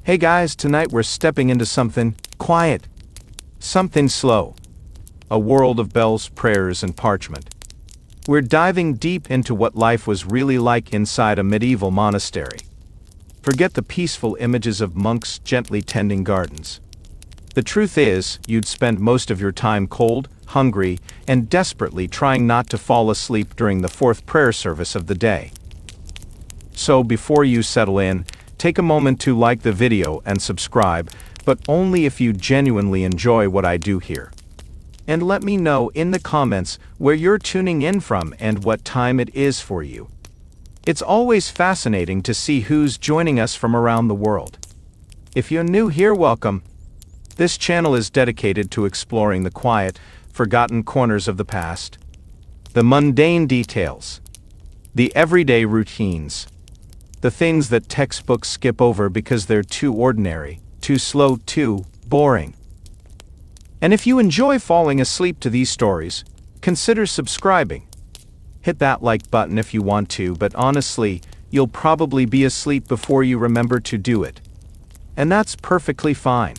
Hey guys, tonight we're stepping into something quiet, something slow. A world of bells, prayers, and parchment. We're diving deep into what life was really like inside a medieval monastery. Forget the peaceful images of monks gently tending gardens. The truth is, you'd spend most of your time cold, hungry, and desperately trying not to fall asleep during the fourth prayer service of the day. So before you settle in, take a moment to like the video and subscribe, but only if you genuinely enjoy what I do here. And let me know in the comments where you're tuning in from and what time it is for you. It's always fascinating to see who's joining us from around the world. If you're new here, welcome. This channel is dedicated to exploring the quiet, forgotten corners of the past, the mundane details, the everyday routines, the things that textbooks skip over because they're too ordinary, too slow, too boring. And if you enjoy falling asleep to these stories, consider subscribing. Hit that like button if you want to, but honestly, you'll probably be asleep before you remember to do it. And that's perfectly fine.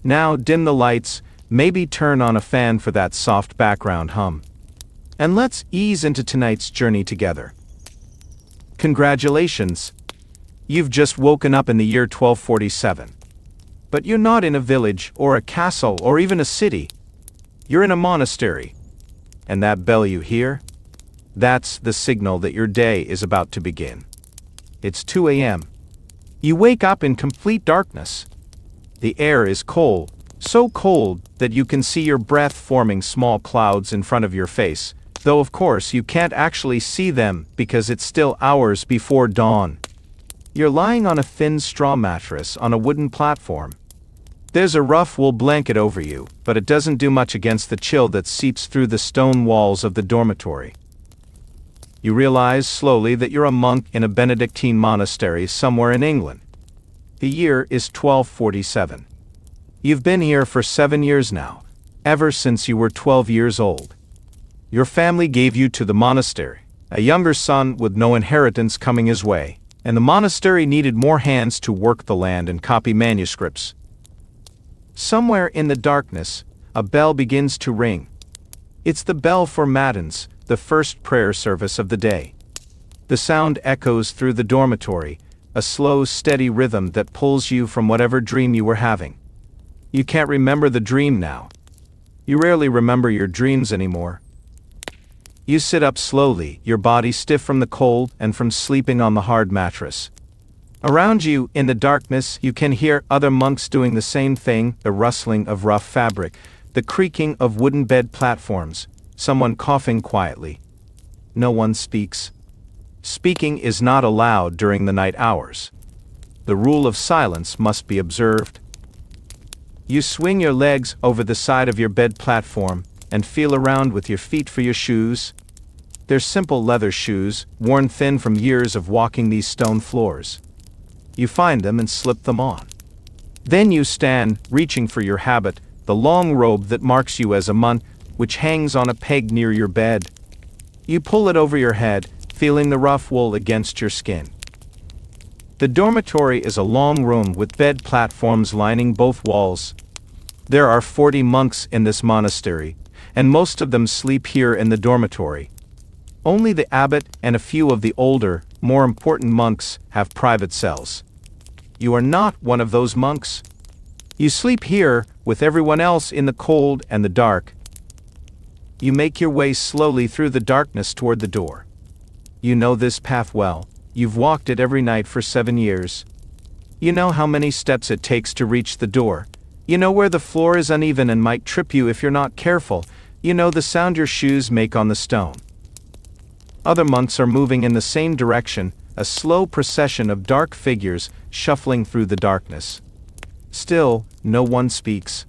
Now dim the lights, maybe turn on a fan for that soft background hum. And let's ease into tonight's journey together. Congratulations! You've just woken up in the year 1247. But you're not in a village, or a castle, or even a city. You're in a monastery. And that bell you hear? That's the signal that your day is about to begin. It's 2 a.m. You wake up in complete darkness. The air is cold, so cold that you can see your breath forming small clouds in front of your face, though of course you can't actually see them because it's still hours before dawn. You're lying on a thin straw mattress on a wooden platform. There's a rough wool blanket over you, but it doesn't do much against the chill that seeps through the stone walls of the dormitory. You realize slowly that you're a monk in a Benedictine monastery somewhere in England. The year is 1247. You've been here for 7 years now, ever since you were 12 years old. Your family gave you to the monastery, a younger son with no inheritance coming his way, and the monastery needed more hands to work the land and copy manuscripts. Somewhere in the darkness, a bell begins to ring. It's the bell for Matins, the first prayer service of the day. The sound echoes through the dormitory, a slow, steady rhythm that pulls you from whatever dream you were having. You can't remember the dream now. You rarely remember your dreams anymore. You sit up slowly, your body stiff from the cold and from sleeping on the hard mattress. Around you, in the darkness, you can hear other monks doing the same thing, the rustling of rough fabric, the creaking of wooden bed platforms, someone coughing quietly. No one speaks. Speaking is not allowed during the night hours. The rule of silence must be observed. You swing your legs over the side of your bed platform and feel around with your feet for your shoes. They're simple leather shoes, worn thin from years of walking these stone floors. You find them and slip them on. Then you stand, reaching for your habit, the long robe that marks you as a monk, which hangs on a peg near your bed. You pull it over your head, feeling the rough wool against your skin. The dormitory is a long room with bed platforms lining both walls. There are 40 monks in this monastery, and most of them sleep here in the dormitory. Only the abbot and a few of the older, more important monks have private cells. You are not one of those monks. You sleep here with everyone else in the cold and the dark. You make your way slowly through the darkness toward the door. You know this path well. You've walked it every night for 7 years. You know how many steps it takes to reach the door. You know where the floor is uneven and might trip you if you're not careful. You know the sound your shoes make on the stone. Other monks are moving in the same direction, a slow procession of dark figures shuffling through the darkness. Still, no one speaks.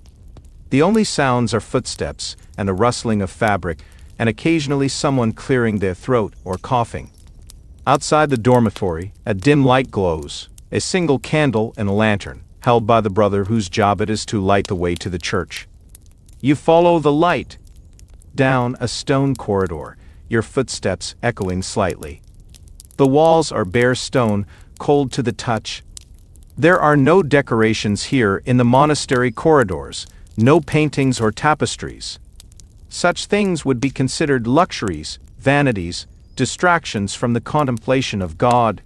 The only sounds are footsteps and a rustling of fabric, and occasionally someone clearing their throat or coughing. Outside the dormitory, a dim light glows, a single candle and a lantern, held by the brother whose job it is to light the way to the church. You follow the light down a stone corridor, your footsteps echoing slightly. The walls are bare stone, cold to the touch. There are no decorations here in the monastery corridors, no paintings or tapestries. Such things would be considered luxuries, vanities, distractions from the contemplation of God.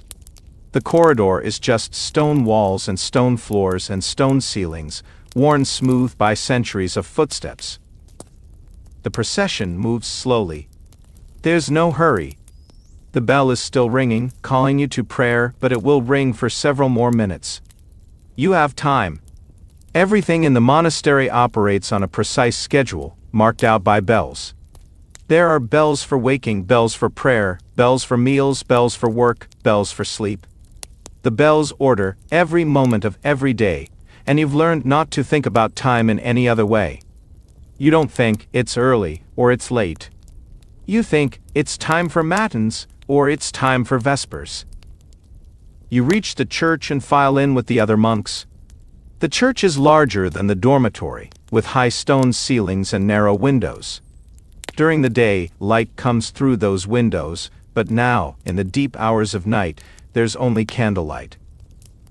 The corridor is just stone walls and stone floors and stone ceilings, worn smooth by centuries of footsteps. The procession moves slowly. There's no hurry. The bell is still ringing, calling you to prayer, but it will ring for several more minutes. You have time. Everything in the monastery operates on a precise schedule, marked out by bells. There are bells for waking, bells for prayer, bells for meals, bells for work, bells for sleep. The bells order every moment of every day, and you've learned not to think about time in any other way. You don't think it's early or it's late. You think it's time for matins or it's time for vespers. You reach the church and file in with the other monks. The church is larger than the dormitory, with high stone ceilings and narrow windows. During the day, light comes through those windows, but now, in the deep hours of night, there's only candlelight.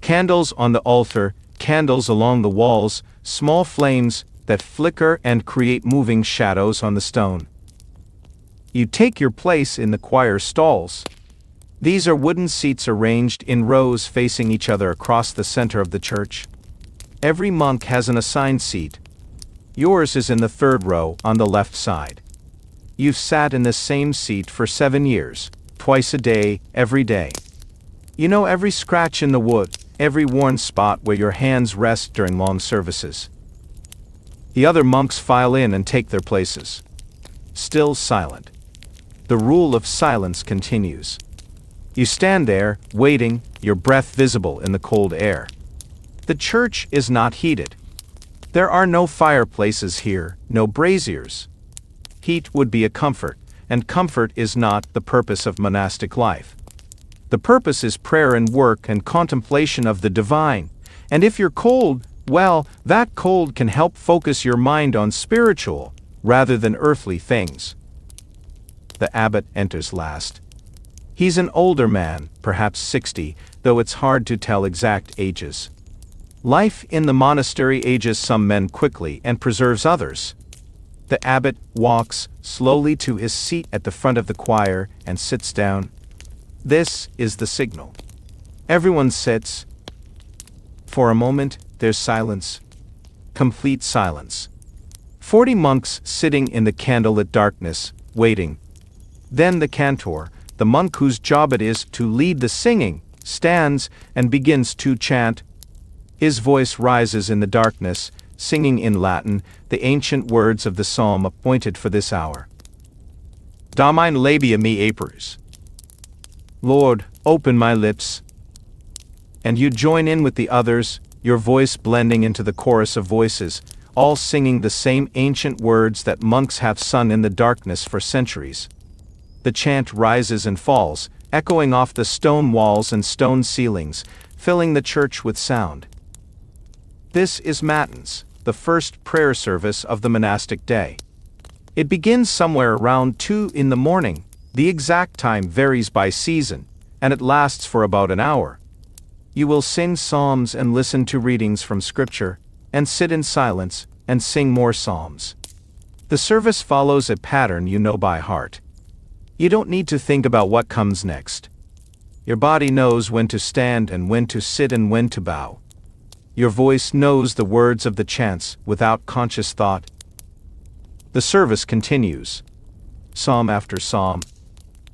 Candles on the altar, candles along the walls, small flames that flicker and create moving shadows on the stone. You take your place in the choir stalls. These are wooden seats arranged in rows facing each other across the center of the church. Every monk has an assigned seat. Yours is in the third row on the left side. You've sat in this same seat for 7 years, twice a day, every day. You know every scratch in the wood, every worn spot where your hands rest during long services. The other monks file in and take their places. Still silent. The rule of silence continues. You stand there, waiting, your breath visible in the cold air. The church is not heated. There are no fireplaces here, no braziers. Heat would be a comfort, and comfort is not the purpose of monastic life. The purpose is prayer and work and contemplation of the divine, and if you're cold, well, that cold can help focus your mind on spiritual, rather than earthly things. The abbot enters last. He's an older man, perhaps 60, though it's hard to tell exact ages. Life in the monastery ages some men quickly and preserves others. The abbot walks slowly to his seat at the front of the choir and sits down. This is the signal. Everyone sits. For a moment, there's silence. Complete silence. 40 monks sitting in the candlelit darkness, waiting. Then the cantor, the monk whose job it is to lead the singing, stands and begins to chant. His voice rises in the darkness, singing in Latin the ancient words of the psalm appointed for this hour. Domine labia me apers. Lord, open my lips. And you join in with the others, your voice blending into the chorus of voices, all singing the same ancient words that monks have sung in the darkness for centuries. The chant rises and falls, echoing off the stone walls and stone ceilings, filling the church with sound. This is Matins, the first prayer service of the monastic day. It begins somewhere around 2 in the morning. The exact time varies by season, and it lasts for about an hour. You will sing psalms and listen to readings from Scripture, and sit in silence, and sing more psalms. The service follows a pattern you know by heart. You don't need to think about what comes next. Your body knows when to stand and when to sit and when to bow. Your voice knows the words of the chants without conscious thought. The service continues. Psalm after psalm.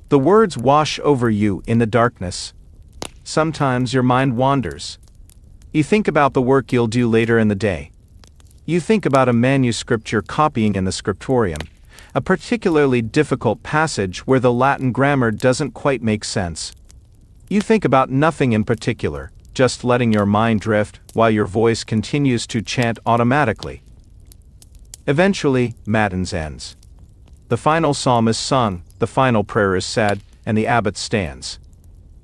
The words wash over you in the darkness. Sometimes your mind wanders. You think about the work you'll do later in the day. You think about a manuscript you're copying in the scriptorium, a particularly difficult passage where the Latin grammar doesn't quite make sense. You think about nothing in particular, just letting your mind drift while your voice continues to chant automatically. Eventually, Matins ends. The final psalm is sung, the final prayer is said, and the abbot stands.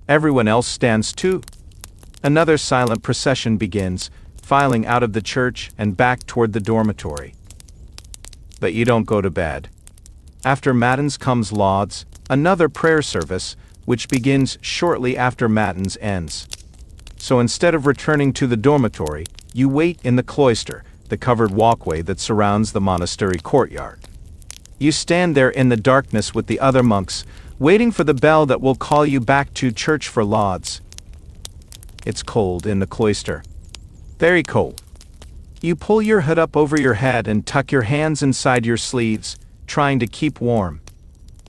Everyone else stands too. Another silent procession begins, filing out of the church and back toward the dormitory. But you don't go to bed. After Matins comes Lauds, another prayer service, which begins shortly after Matins ends. So instead of returning to the dormitory, you wait in the cloister, the covered walkway that surrounds the monastery courtyard. You stand there in the darkness with the other monks, waiting for the bell that will call you back to church for lauds. It's cold in the cloister. Very cold. You pull your hood up over your head and tuck your hands inside your sleeves, trying to keep warm.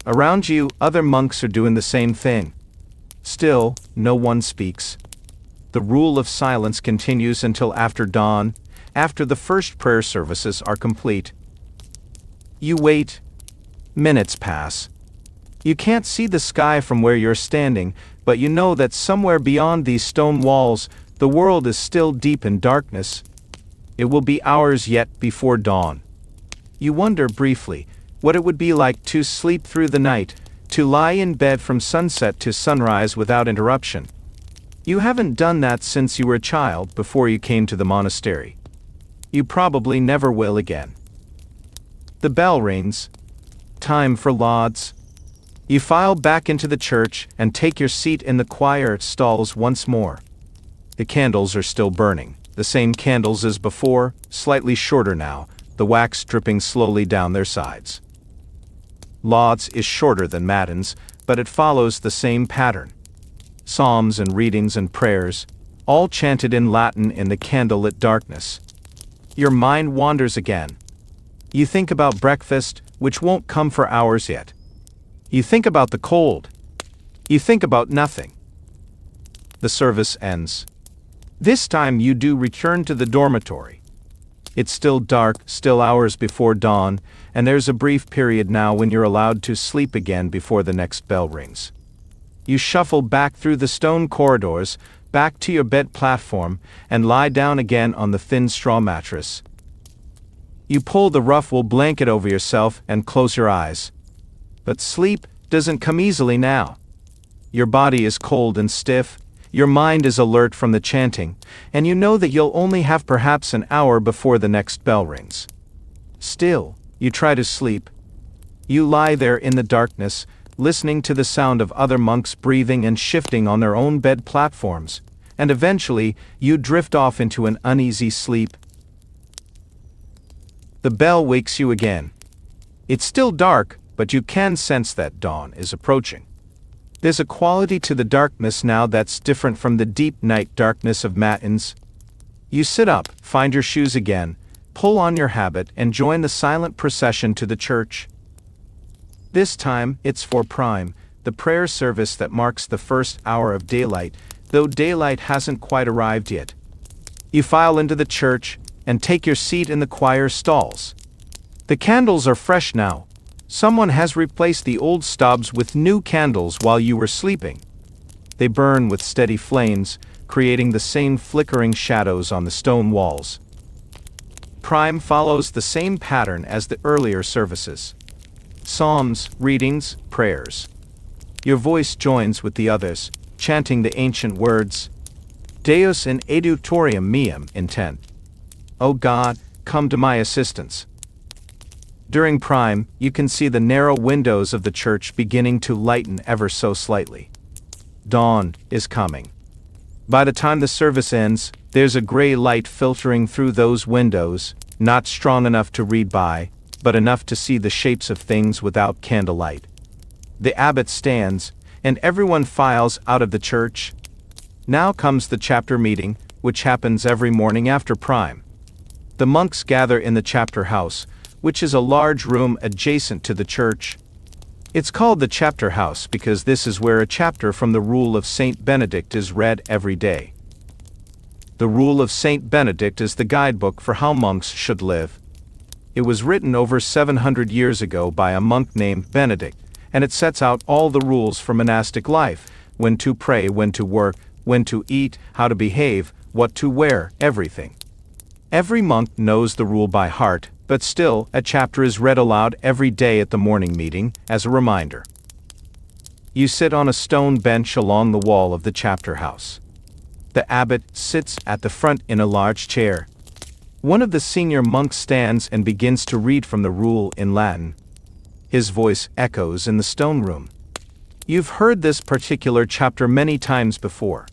Around you, other monks are doing the same thing. Still, no one speaks. The rule of silence continues until after dawn, after the first prayer services are complete. You wait. Minutes pass. You can't see the sky from where you're standing, but you know that somewhere beyond these stone walls, the world is still deep in darkness. It will be hours yet before dawn. You wonder briefly what it would be like to sleep through the night, to lie in bed from sunset to sunrise without interruption. You haven't done that since you were a child, before you came to the monastery. You probably never will again. The bell rings. Time for lauds. You file back into the church and take your seat in the choir stalls once more. The candles are still burning, the same candles as before, slightly shorter now, the wax dripping slowly down their sides. Lauds is shorter than matins, but it follows the same pattern. Psalms and readings and prayers, all chanted in Latin in the candlelit darkness. Your mind wanders again. You think about breakfast, which won't come for hours yet. You think about the cold. You think about nothing. The service ends. This time you do return to the dormitory. It's still dark, still hours before dawn, and there's a brief period now when you're allowed to sleep again before the next bell rings. You shuffle back through the stone corridors, back to your bed platform, and lie down again on the thin straw mattress. You pull the rough wool blanket over yourself and close your eyes. But sleep doesn't come easily now. Your body is cold and stiff, your mind is alert from the chanting, and you know that you'll only have perhaps an hour before the next bell rings. Still, you try to sleep. You lie there in the darkness, listening to the sound of other monks breathing and shifting on their own bed platforms, and eventually you drift off into an uneasy sleep. The bell wakes you again. It's still dark, but you can sense that dawn is approaching. There's a quality to the darkness now that's different from the deep night darkness of matins. You sit up, find your shoes again, pull on your habit, and join the silent procession to the church. This time, it's for prime, the prayer service that marks the first hour of daylight, though daylight hasn't quite arrived yet. You file into the church and take your seat in the choir stalls. The candles are fresh now. Someone has replaced the old stubs with new candles while you were sleeping. They burn with steady flames, creating the same flickering shadows on the stone walls. Prime follows the same pattern as the earlier services. Psalms, readings, prayers. Your voice joins with the others, chanting the ancient words, Deus in edutorium meum intent. O God, come to my assistance. During prime, you can see the narrow windows of the church beginning to lighten ever so slightly. Dawn is coming. By the time the service ends, there's a gray light filtering through those windows, not strong enough to read by, but enough to see the shapes of things without candlelight. The abbot stands, and everyone files out of the church. Now comes the chapter meeting, which happens every morning after prime. The monks gather in the chapter house, which is a large room adjacent to the church. It's called the chapter house because this is where a chapter from the Rule of Saint Benedict is read every day. The Rule of Saint Benedict is the guidebook for how monks should live. It was written over 700 years ago by a monk named Benedict, and it sets out all the rules for monastic life: when to pray, when to work, when to eat, how to behave, what to wear, everything. Every monk knows the rule by heart, but still, a chapter is read aloud every day at the morning meeting, as a reminder. You sit on a stone bench along the wall of the chapter house. The abbot sits at the front in a large chair. One of the senior monks stands and begins to read from the rule in Latin. His voice echoes in the stone room. You've heard this particular chapter many times before.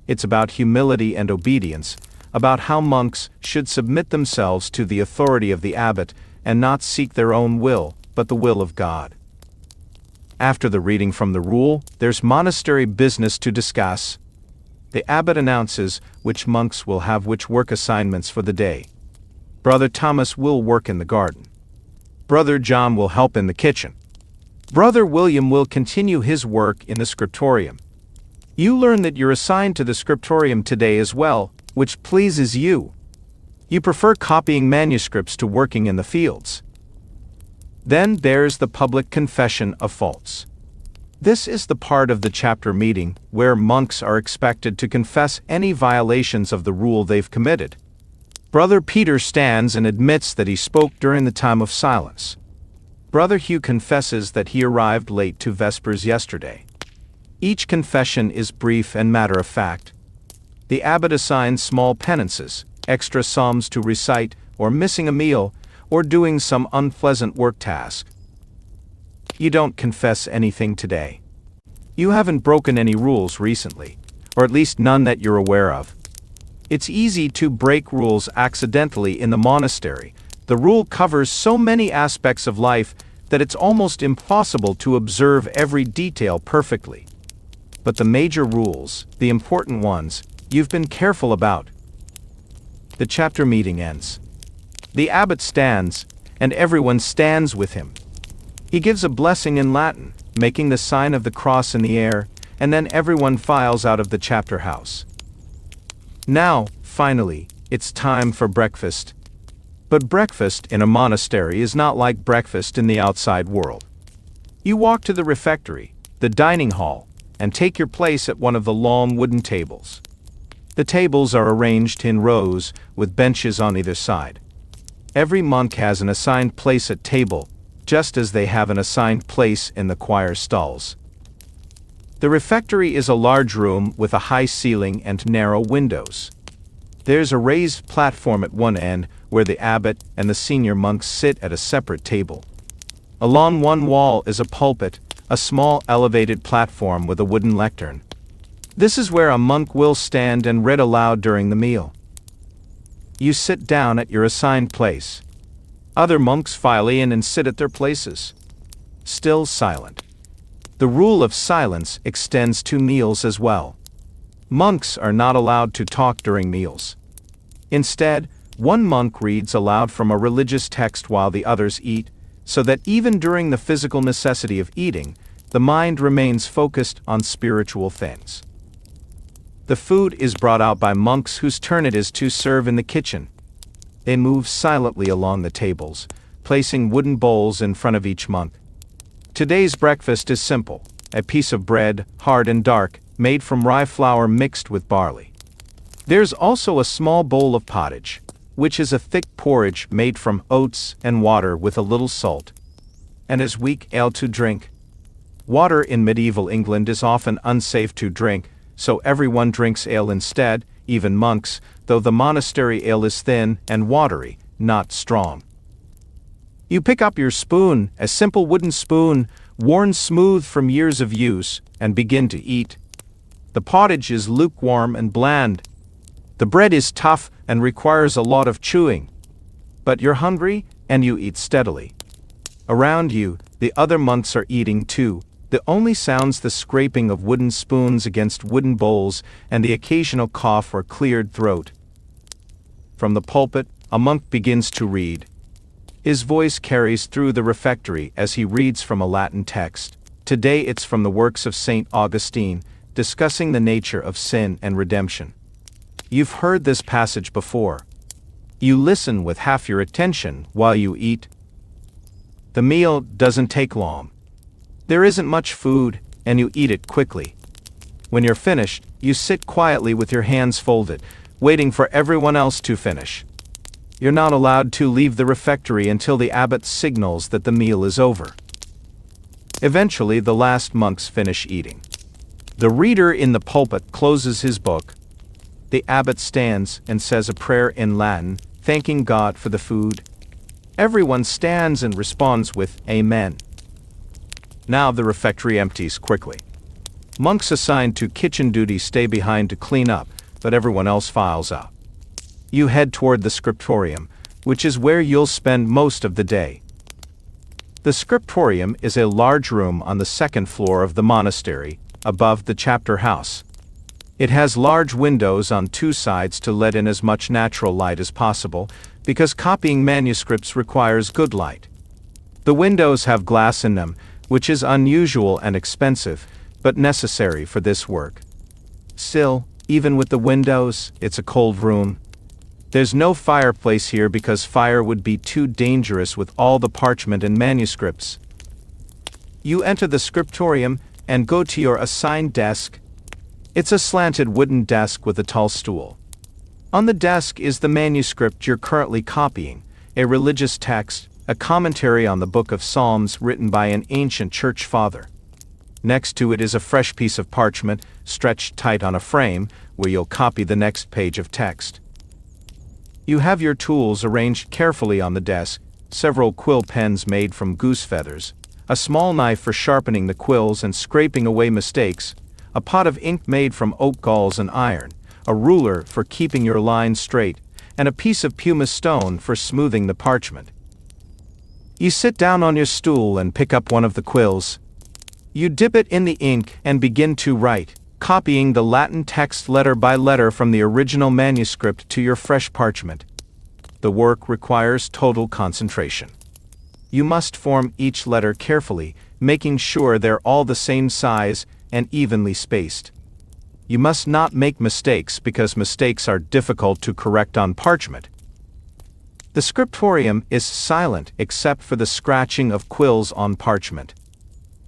It's about humility and obedience, about how monks should submit themselves to the authority of the abbot and not seek their own will, but the will of God. After the reading from the rule, there's monastery business to discuss. The abbot announces which monks will have which work assignments for the day. Brother Thomas will work in the garden. Brother John will help in the kitchen. Brother William will continue his work in the scriptorium. You learn that you're assigned to the scriptorium today as well, which pleases you. You prefer copying manuscripts to working in the fields. Then there's the public confession of faults. This is the part of the chapter meeting where monks are expected to confess any violations of the rule they've committed. Brother Peter stands and admits that he spoke during the time of silence. Brother Hugh confesses that he arrived late to Vespers yesterday. Each confession is brief and matter-of-fact. The abbot assigns small penances, extra psalms to recite, or missing a meal, or doing some unpleasant work task. You don't confess anything today. You haven't broken any rules recently, or at least none that you're aware of. It's easy to break rules accidentally in the monastery. The rule covers so many aspects of life that it's almost impossible to observe every detail perfectly. But the major rules, the important ones, you've been careful about. The chapter meeting ends. The abbot stands, and everyone stands with him. He gives a blessing in Latin, making the sign of the cross in the air, and then everyone files out of the chapter house. Now, finally, it's time for breakfast. But breakfast in a monastery is not like breakfast in the outside world. You walk to the refectory, the dining hall, and take your place at one of the long wooden tables. The tables are arranged in rows, with benches on either side. Every monk has an assigned place at table, just as they have an assigned place in the choir stalls. The refectory is a large room with a high ceiling and narrow windows. There's a raised platform at one end where the abbot and the senior monks sit at a separate table. Along one wall is a pulpit, a small elevated platform with a wooden lectern. This is where a monk will stand and read aloud during the meal. You sit down at your assigned place. Other monks file in and sit at their places. Still silent. The rule of silence extends to meals as well. Monks are not allowed to talk during meals. Instead, one monk reads aloud from a religious text while the others eat, so that even during the physical necessity of eating, the mind remains focused on spiritual things. The food is brought out by monks whose turn it is to serve in the kitchen. They move silently along the tables, placing wooden bowls in front of each monk. Today's breakfast is simple: a piece of bread, hard and dark, made from rye flour mixed with barley. There's also a small bowl of pottage, which is a thick porridge made from oats and water with a little salt, and is weak ale to drink. Water in medieval England is often unsafe to drink, so everyone drinks ale instead, even monks, though the monastery ale is thin and watery, not strong. You pick up your spoon, a simple wooden spoon, worn smooth from years of use, and begin to eat. The pottage is lukewarm and bland. The bread is tough and requires a lot of chewing. But you're hungry, and you eat steadily. Around you, the other monks are eating too. The only sounds the scraping of wooden spoons against wooden bowls and the occasional cough or cleared throat. From the pulpit, a monk begins to read. His voice carries through the refectory as he reads from a Latin text. Today it's from the works of St. Augustine, discussing the nature of sin and redemption. You've heard this passage before. You listen with half your attention while you eat. The meal doesn't take long. There isn't much food, and you eat it quickly. When you're finished, you sit quietly with your hands folded, waiting for everyone else to finish. You're not allowed to leave the refectory until the abbot signals that the meal is over. Eventually, the last monks finish eating. The reader in the pulpit closes his book. The abbot stands and says a prayer in Latin, thanking God for the food. Everyone stands and responds with Amen. Now the refectory empties quickly. Monks assigned to kitchen duty stay behind to clean up, but everyone else files out. You head toward the scriptorium, which is where you'll spend most of the day. The scriptorium is a large room on the second floor of the monastery, above the chapter house. It has large windows on two sides to let in as much natural light as possible, because copying manuscripts requires good light. The windows have glass in them, which is unusual and expensive, but necessary for this work. Still, even with the windows, it's a cold room. There's no fireplace here because fire would be too dangerous with all the parchment and manuscripts. You enter the scriptorium and go to your assigned desk. It's a slanted wooden desk with a tall stool. On the desk is the manuscript you're currently copying, a religious text, a commentary on the Book of Psalms written by an ancient church father. Next to it is a fresh piece of parchment, stretched tight on a frame, where you'll copy the next page of text. You have your tools arranged carefully on the desk, several quill pens made from goose feathers, a small knife for sharpening the quills and scraping away mistakes, a pot of ink made from oak galls and iron, a ruler for keeping your lines straight, and a piece of pumice stone for smoothing the parchment. You sit down on your stool and pick up one of the quills. You dip it in the ink and begin to write, copying the Latin text letter by letter from the original manuscript to your fresh parchment. The work requires total concentration. You must form each letter carefully, making sure they're all the same size and evenly spaced. You must not make mistakes because mistakes are difficult to correct on parchment. The scriptorium is silent except for the scratching of quills on parchment.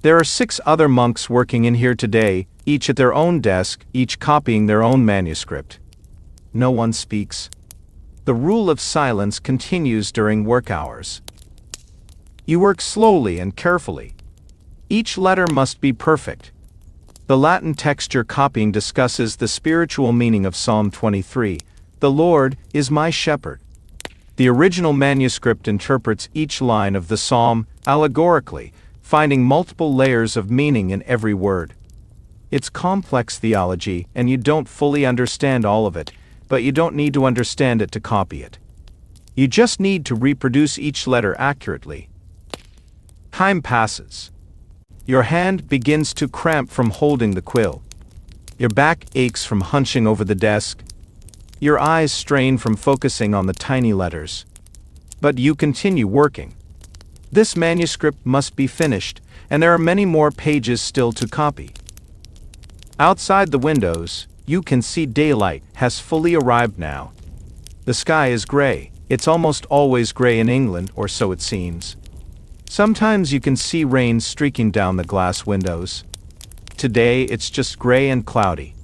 There are 6 other monks working in here today, each at their own desk, each copying their own manuscript. No one speaks. The rule of silence continues during work hours. You work slowly and carefully. Each letter must be perfect. The Latin text you're copying discusses the spiritual meaning of Psalm 23, "The Lord is my shepherd." The original manuscript interprets each line of the psalm allegorically, finding multiple layers of meaning in every word. It's complex theology, and you don't fully understand all of it, but you don't need to understand it to copy it. You just need to reproduce each letter accurately. Time passes. Your hand begins to cramp from holding the quill. Your back aches from hunching over the desk. Your eyes strain from focusing on the tiny letters. But you continue working. This manuscript must be finished, and there are many more pages still to copy. Outside the windows, you can see daylight has fully arrived now. The sky is gray. It's almost always gray in England, or so it seems. Sometimes you can see rain streaking down the glass windows. Today it's just gray and cloudy.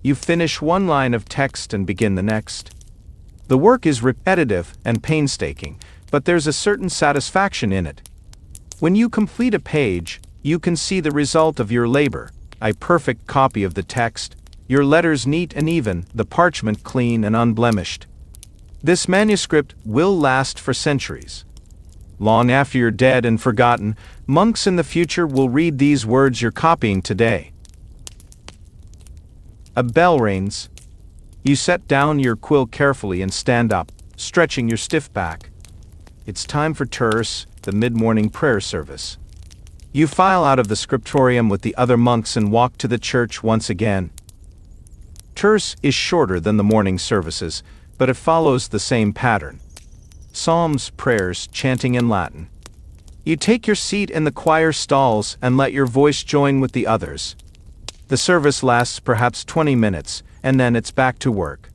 You finish one line of text and begin the next. The work is repetitive and painstaking, but there's a certain satisfaction in it. When you complete a page, you can see the result of your labor, a perfect copy of the text, your letters neat and even, the parchment clean and unblemished. This manuscript will last for centuries. Long after you're dead and forgotten, monks in the future will read these words you're copying today. A bell rings. You set down your quill carefully and stand up, stretching your stiff back. It's time for terce, the mid-morning prayer service. You file out of the scriptorium with the other monks and walk to the church once again. Terce is shorter than the morning services, but it follows the same pattern. Psalms, prayers, chanting in Latin. You take your seat in the choir stalls and let your voice join with the others. The service lasts perhaps 20 minutes, and then it's back to work.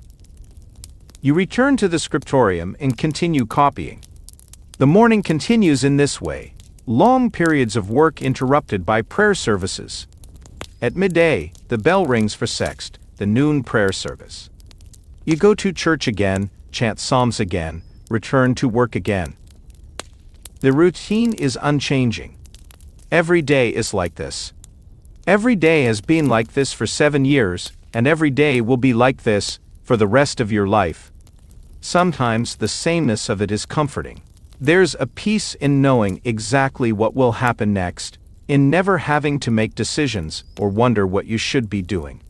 You return to the scriptorium and continue copying. The morning continues in this way, long periods of work interrupted by prayer services. At midday, the bell rings for sext, the noon prayer service. You go to church again, chant psalms again, return to work again. The routine is unchanging. Every day is like this. Every day has been like this for 7 years, and every day will be like this for the rest of your life. Sometimes the sameness of it is comforting. There's a peace in knowing exactly what will happen next. in never having to make decisions or wonder what you should be doing.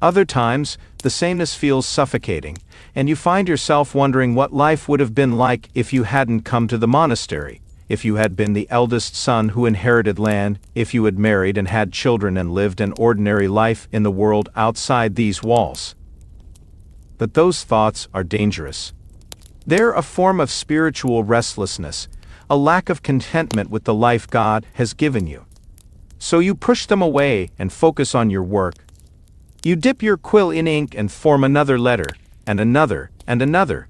Other times, the sameness feels suffocating, and you find yourself wondering what life would have been like if you hadn't come to the monastery, if you had been the eldest son who inherited land, if you had married and had children and lived an ordinary life in the world outside these walls. But those thoughts are dangerous. They're a form of spiritual restlessness, a lack of contentment with the life God has given you. So you push them away and focus on your work. You dip your quill in ink and form another letter, and another, and another.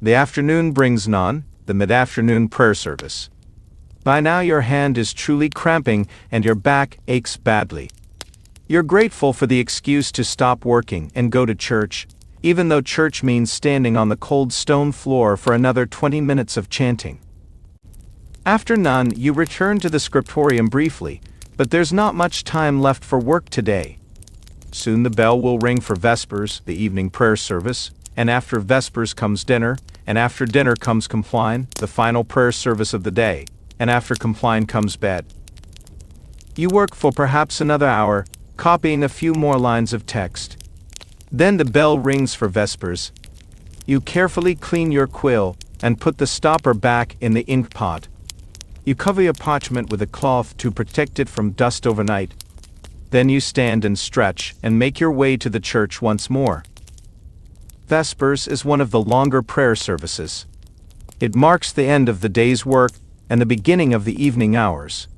The afternoon brings none, the mid-afternoon prayer service. By now your hand is truly cramping and your back aches badly. You're grateful for the excuse to stop working and go to church, even though church means standing on the cold stone floor for another 20 minutes of chanting. After none, you return to the scriptorium briefly, but there's not much time left for work today. Soon the bell will ring for Vespers, the evening prayer service, and after Vespers comes dinner, and after dinner comes Compline, the final prayer service of the day, and after Compline comes bed. You work for perhaps another hour, copying a few more lines of text. Then the bell rings for Vespers. You carefully clean your quill and put the stopper back in the ink pot. You cover your parchment with a cloth to protect it from dust overnight. Then you stand and stretch and make your way to the church once more. Vespers is one of the longer prayer services. It marks the end of the day's work and the beginning of the evening hours.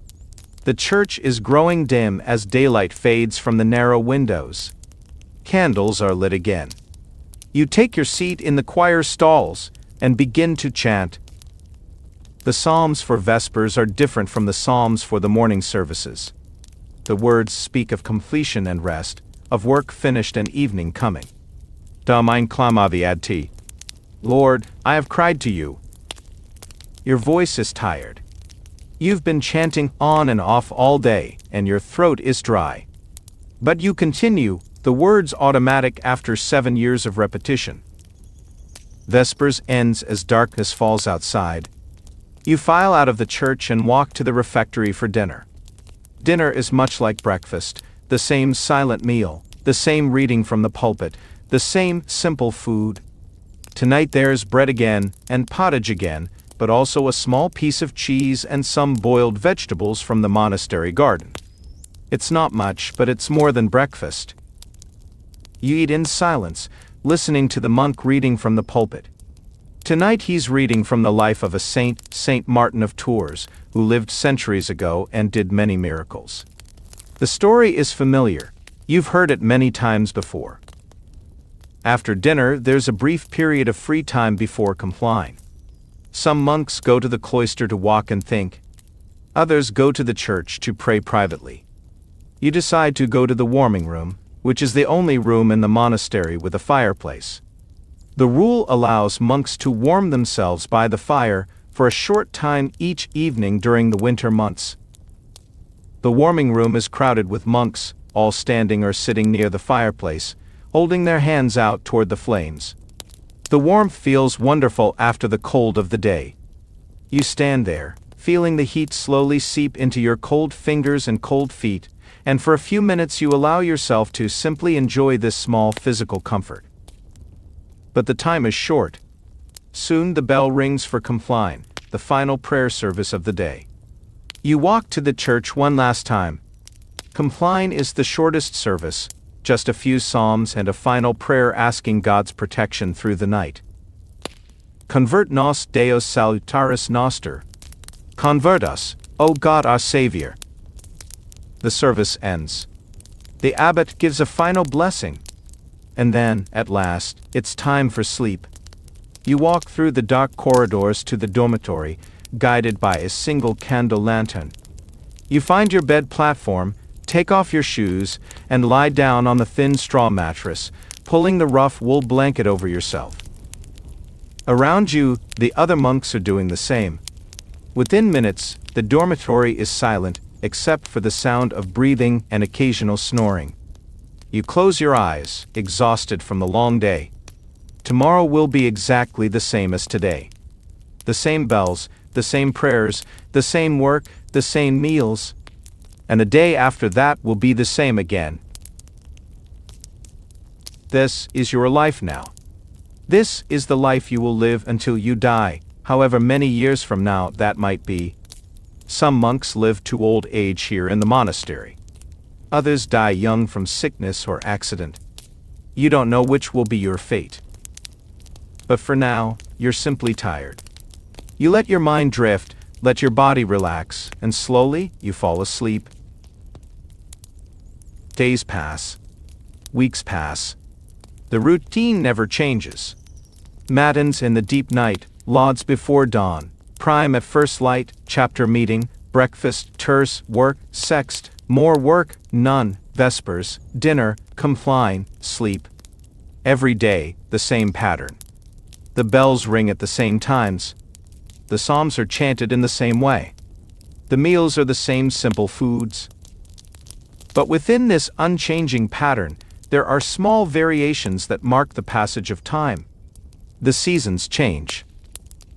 The church is growing dim as daylight fades from the narrow windows. Candles are lit again. You take your seat in the choir stalls and begin to chant. The psalms for Vespers are different from the psalms for the morning services. The words speak of completion and rest, of work finished and evening coming. Da mein clamavi ad te. Lord, I have cried to you. Your voice is tired. You've been chanting on and off all day, and your throat is dry. But you continue, the words automatic after 7 years of repetition. Vespers ends as darkness falls outside. You file out of the church and walk to the refectory for dinner. Dinner is much like breakfast, the same silent meal, the same reading from the pulpit, the same simple food. Tonight there's bread again, and pottage again, but also a small piece of cheese and some boiled vegetables from the monastery garden. It's not much, but it's more than breakfast. You eat in silence, listening to the monk reading from the pulpit. Tonight he's reading from the life of a saint, Saint Martin of Tours, who lived centuries ago and did many miracles. The story is familiar. You've heard it many times before. After dinner, there's a brief period of free time before Compline. Some monks go to the cloister to walk and think. Others go to the church to pray privately. You decide to go to the warming room, which is the only room in the monastery with a fireplace. The rule allows monks to warm themselves by the fire for a short time each evening during the winter months. The warming room is crowded with monks, all standing or sitting near the fireplace, holding their hands out toward the flames. The warmth feels wonderful after the cold of the day. You stand there, feeling the heat slowly seep into your cold fingers and cold feet, and for a few minutes you allow yourself to simply enjoy this small physical comfort. But the time is short. Soon the bell rings for Compline, the final prayer service of the day. You walk to the church one last time. Compline is the shortest service, just a few psalms and a final prayer asking God's protection through the night. Convert nos Deus salutaris noster. Convert us, O God our Savior. The service ends. The abbot gives a final blessing. And then, at last, it's time for sleep. You walk through the dark corridors to the dormitory, guided by a single candle lantern. You find your bed platform, take off your shoes, and lie down on the thin straw mattress, pulling the rough wool blanket over yourself. Around you, the other monks are doing the same. Within minutes, the dormitory is silent, except for the sound of breathing and occasional snoring. You close your eyes, exhausted from the long day. Tomorrow will be exactly the same as today. The same bells, the same prayers, the same work, the same meals, and the day after that will be the same again. This is your life now. This is the life you will live until you die, however many years from now that might be. Some monks live to old age here in the monastery. Others die young from sickness or accident. You don't know which will be your fate. But for now, you're simply tired. You let your mind drift, let your body relax, and slowly you fall asleep. Days pass. Weeks pass. The routine never changes. Matins in the deep night, lauds before dawn, prime at first light, chapter meeting, breakfast, terce, work, sext, more work, none, vespers, dinner, compline, sleep. Every day, the same pattern. The bells ring at the same times. The psalms are chanted in the same way. The meals are the same simple foods. But within this unchanging pattern, there are small variations that mark the passage of time. The seasons change.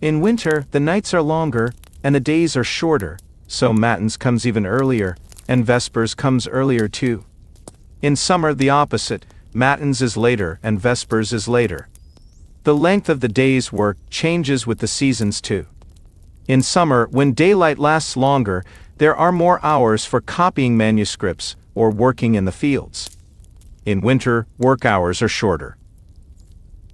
In winter, the nights are longer, and the days are shorter, so matins comes even earlier, and vespers comes earlier too. In summer, the opposite, matins is later and vespers is later. The length of the day's work changes with the seasons too. In summer, when daylight lasts longer, there are more hours for copying manuscripts or working in the fields. In winter, work hours are shorter.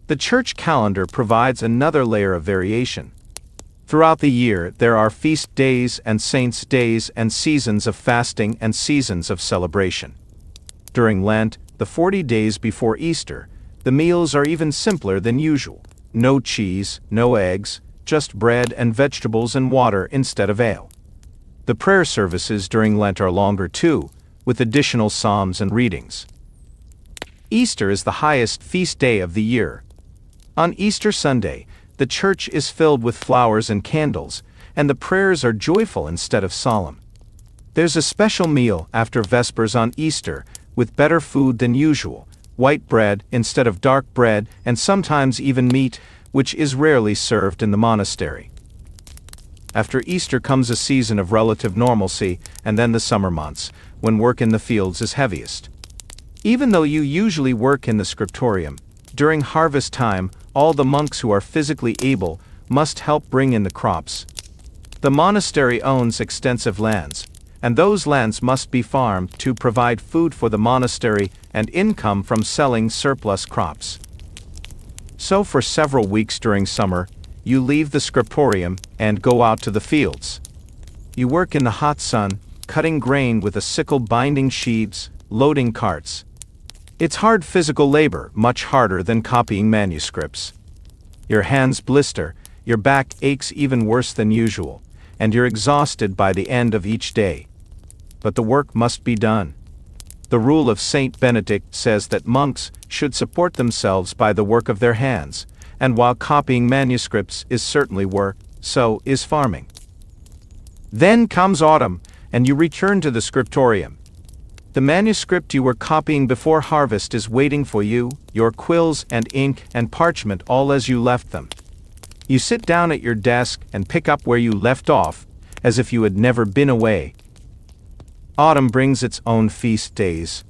The church calendar provides another layer of variation. Throughout the year, there are feast days and saints' days and seasons of fasting and seasons of celebration. During Lent, the 40 days before Easter, the meals are even simpler than usual. No cheese, no eggs, just bread and vegetables and water instead of ale. The prayer services during Lent are longer too, with additional psalms and readings. Easter is the highest feast day of the year. On Easter Sunday, the church is filled with flowers and candles, and the prayers are joyful instead of solemn. There's a special meal after Vespers on Easter, with better food than usual, white bread instead of dark bread, and sometimes even meat, which is rarely served in the monastery. After Easter comes a season of relative normalcy, and then the summer months, when work in the fields is heaviest. Even though you usually work in the scriptorium, during harvest time, all the monks who are physically able must help bring in the crops. The monastery owns extensive lands, and those lands must be farmed to provide food for the monastery and income from selling surplus crops. So for several weeks during summer, you leave the scriptorium and go out to the fields. You work in the hot sun, cutting grain with a sickle, binding sheaves, loading carts. It's hard physical labor, much harder than copying manuscripts. Your hands blister, your back aches even worse than usual, and you're exhausted by the end of each day. But the work must be done. The rule of Saint Benedict says that monks should support themselves by the work of their hands, and while copying manuscripts is certainly work, so is farming. Then comes autumn, and you return to the scriptorium. The manuscript you were copying before harvest is waiting for you, your quills and ink and parchment all as you left them. You sit down at your desk and pick up where you left off, as if you had never been away. Autumn brings its own feast days.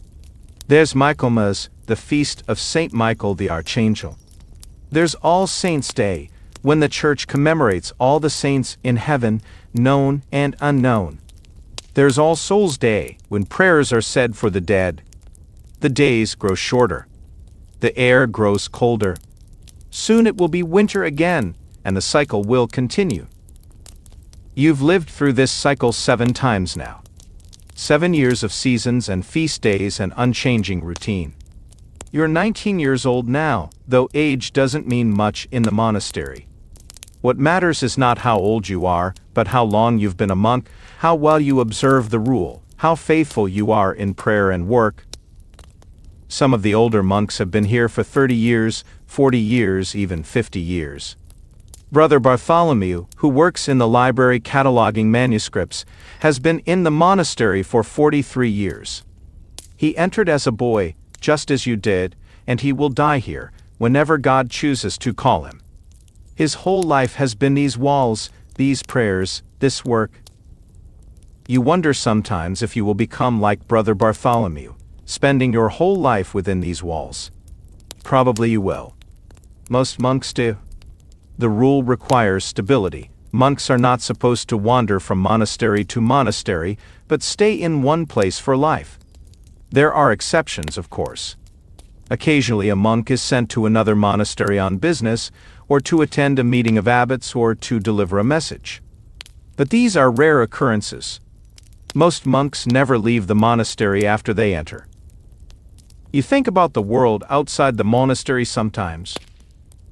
There's Michaelmas, the feast of Saint Michael the Archangel. There's All Saints' Day, when the church commemorates all the saints in heaven, known and unknown. There's All Souls' Day, when prayers are said for the dead. The days grow shorter. The air grows colder. Soon it will be winter again, and the cycle will continue. You've lived through this cycle 7 times now. 7 years of seasons and feast days and unchanging routine. You're 19 years old now, though age doesn't mean much in the monastery. What matters is not how old you are, but how long you've been a monk, how well you observe the rule, how faithful you are in prayer and work. Some of the older monks have been here for 30 years, 40 years, even 50 years. Brother Bartholomew, who works in the library cataloging manuscripts, has been in the monastery for 43 years. He entered as a boy, just as you did, and he will die here, whenever God chooses to call him. His whole life has been these walls, these prayers, this work. You wonder sometimes if you will become like Brother Bartholomew, spending your whole life within these walls. Probably you will. Most monks do. The rule requires stability. Monks are not supposed to wander from monastery to monastery, but stay in one place for life. There are exceptions, of course. Occasionally a monk is sent to another monastery on business, or to attend a meeting of abbots, or to deliver a message. But these are rare occurrences. Most monks never leave the monastery after they enter. You think about the world outside the monastery sometimes.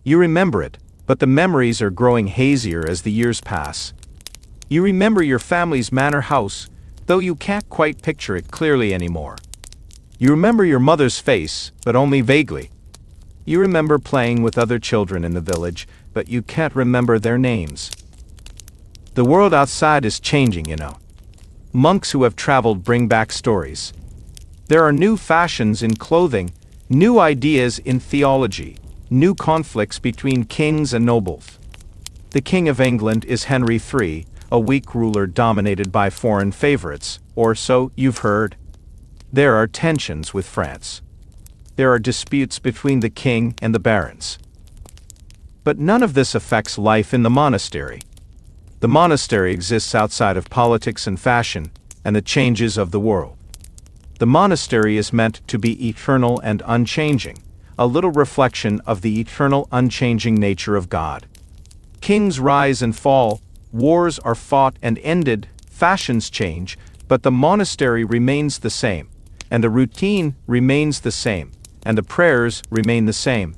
You remember it, but the memories are growing hazier as the years pass. You remember your family's manor house, though you can't quite picture it clearly anymore. You remember your mother's face, but only vaguely. You remember playing with other children in the village, but you can't remember their names. The world outside is changing, you know. Monks who have traveled bring back stories. There are new fashions in clothing, new ideas in theology, new conflicts between kings and nobles. The King of England is Henry III, a weak ruler dominated by foreign favorites, or so you've heard. There are tensions with France. There are disputes between the king and the barons. But none of this affects life in the monastery. The monastery exists outside of politics and fashion, and the changes of the world. The monastery is meant to be eternal and unchanging, a little reflection of the eternal unchanging nature of God. Kings rise and fall, wars are fought and ended, fashions change, but the monastery remains the same, and the routine remains the same, and the prayers remain the same.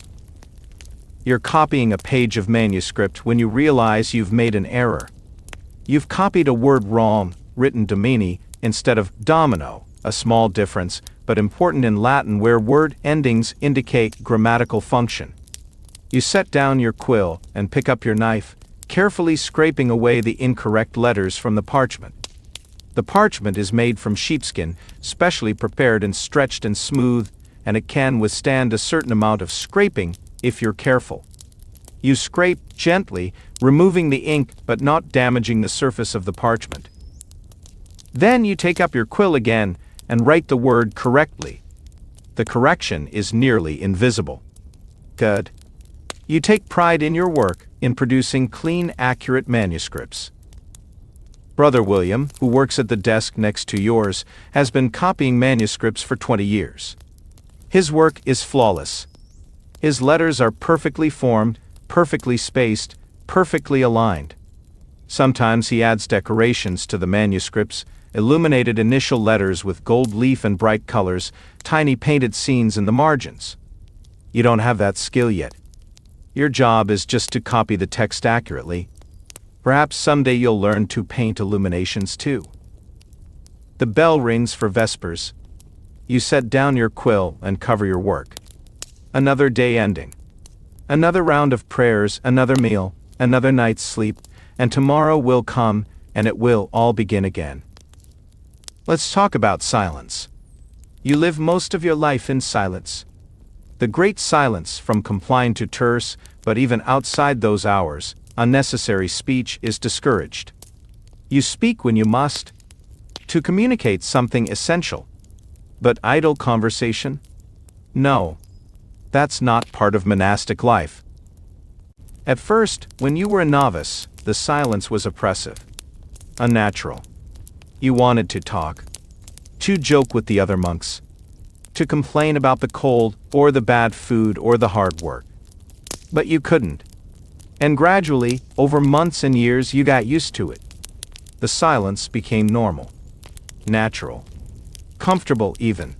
You're copying a page of manuscript when you realize you've made an error. You've copied a word wrong, written domini instead of domino, a small difference, but important in Latin where word endings indicate grammatical function. You set down your quill and pick up your knife, carefully scraping away the incorrect letters from the parchment. The parchment is made from sheepskin, specially prepared and stretched and smooth, and it can withstand a certain amount of scraping if you're careful. You scrape gently, removing the ink but not damaging the surface of the parchment. Then you take up your quill again and write the word correctly. The correction is nearly invisible. Good. You take pride in your work, in producing clean, accurate manuscripts. Brother William, who works at the desk next to yours, has been copying manuscripts for 20 years. His work is flawless. His letters are perfectly formed, perfectly spaced, perfectly aligned. Sometimes he adds decorations to the manuscripts, illuminated initial letters with gold leaf and bright colors, tiny painted scenes in the margins. You don't have that skill yet. Your job is just to copy the text accurately. Perhaps someday you'll learn to paint illuminations too. The bell rings for vespers. You set down your quill and cover your work. Another day ending. Another round of prayers, another meal, another night's sleep, and tomorrow will come, and it will all begin again. Let's talk about silence. You live most of your life in silence. The great silence, from compline to terse, but even outside those hours, unnecessary speech is discouraged. You speak when you must, to communicate something essential. But idle conversation? No. That's not part of monastic life. At first, when you were a novice, the silence was oppressive, unnatural. You wanted to talk, to joke with the other monks, to complain about the cold, or the bad food, or the hard work. But you couldn't. And gradually, over months and years, you got used to it. The silence became normal, natural, comfortable even.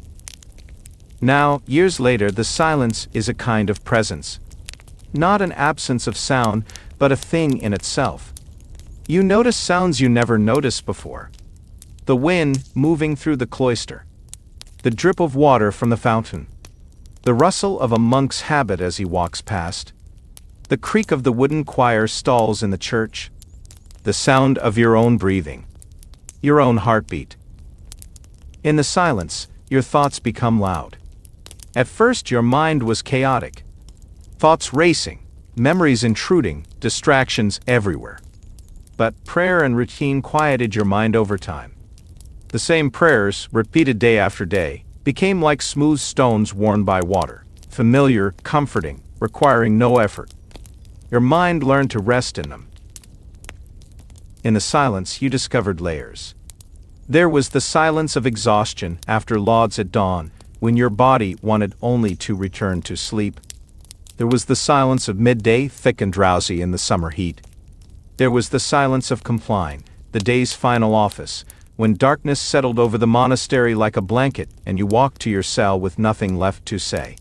Now, years later, the silence is a kind of presence. Not an absence of sound, but a thing in itself. You notice sounds you never noticed before. The wind moving through the cloister. The drip of water from the fountain. The rustle of a monk's habit as he walks past. The creak of the wooden choir stalls in the church. The sound of your own breathing. Your own heartbeat. In the silence, your thoughts become loud. At first your mind was chaotic. Thoughts racing, memories intruding, distractions everywhere. But prayer and routine quieted your mind over time. The same prayers, repeated day after day, became like smooth stones worn by water, familiar, comforting, requiring no effort. Your mind learned to rest in them. In the silence, you discovered layers. There was the silence of exhaustion after lauds at dawn, when your body wanted only to return to sleep. There was the silence of midday, thick and drowsy in the summer heat. There was the silence of compline, the day's final office, when darkness settled over the monastery like a blanket and you walked to your cell with nothing left to say.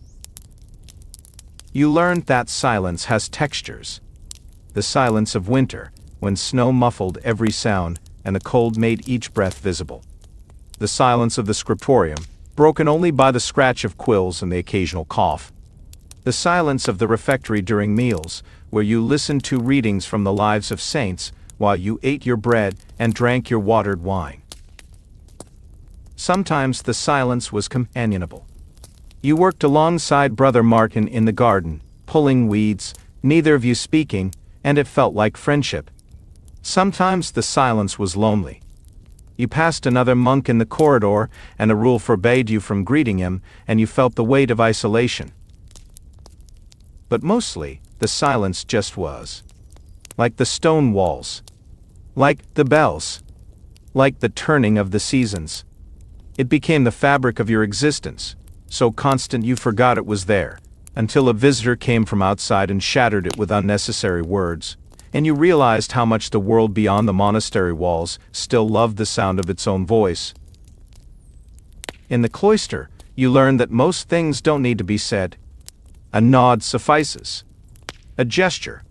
You learned that silence has textures. The silence of winter, when snow muffled every sound and the cold made each breath visible. The silence of the scriptorium, broken only by the scratch of quills and the occasional cough. The silence of the refectory during meals, where you listened to readings from the lives of saints while you ate your bread and drank your watered wine. Sometimes the silence was companionable. You worked alongside Brother Martin in the garden, pulling weeds, neither of you speaking, and it felt like friendship. Sometimes the silence was lonely. You passed another monk in the corridor, and a rule forbade you from greeting him, and you felt the weight of isolation. But mostly, the silence just was. Like the stone walls. Like the bells. Like the turning of the seasons. It became the fabric of your existence, so constant you forgot it was there, until a visitor came from outside and shattered it with unnecessary words, and you realized how much the world beyond the monastery walls still loved the sound of its own voice. In the cloister, you learned that most things don't need to be said. A nod suffices. A gesture.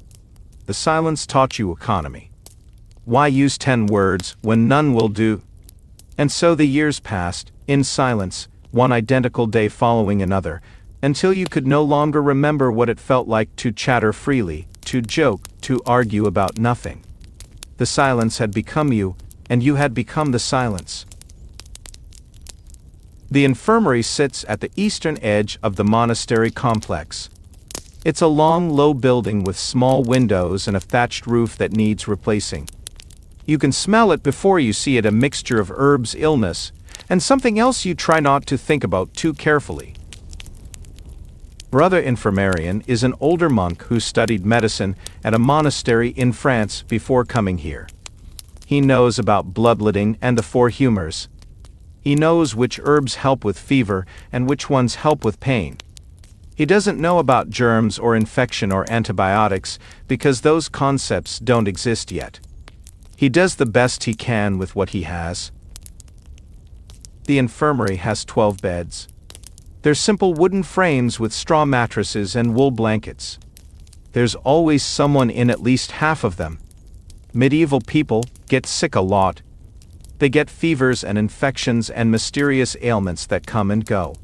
The silence taught you economy. Why use 10 words when none will do? And so the years passed, in silence, one identical day following another, until you could no longer remember what it felt like to chatter freely, to joke, to argue about nothing. The silence had become you, and you had become the silence. The infirmary sits at the eastern edge of the monastery complex. It's a long, low building with small windows and a thatched roof that needs replacing. You can smell it before you see it, a mixture of herbs, illness, and something else you try not to think about too carefully. Brother Infirmarian is an older monk who studied medicine at a monastery in France before coming here. He knows about bloodletting and the 4 humors. He knows which herbs help with fever and which ones help with pain. He doesn't know about germs or infection or antibiotics because those concepts don't exist yet. He does the best he can with what he has. The infirmary has 12 beds. They're simple wooden frames with straw mattresses and wool blankets. There's always someone in at least half of them. Medieval people get sick a lot. They get fevers and infections and mysterious ailments that come and go.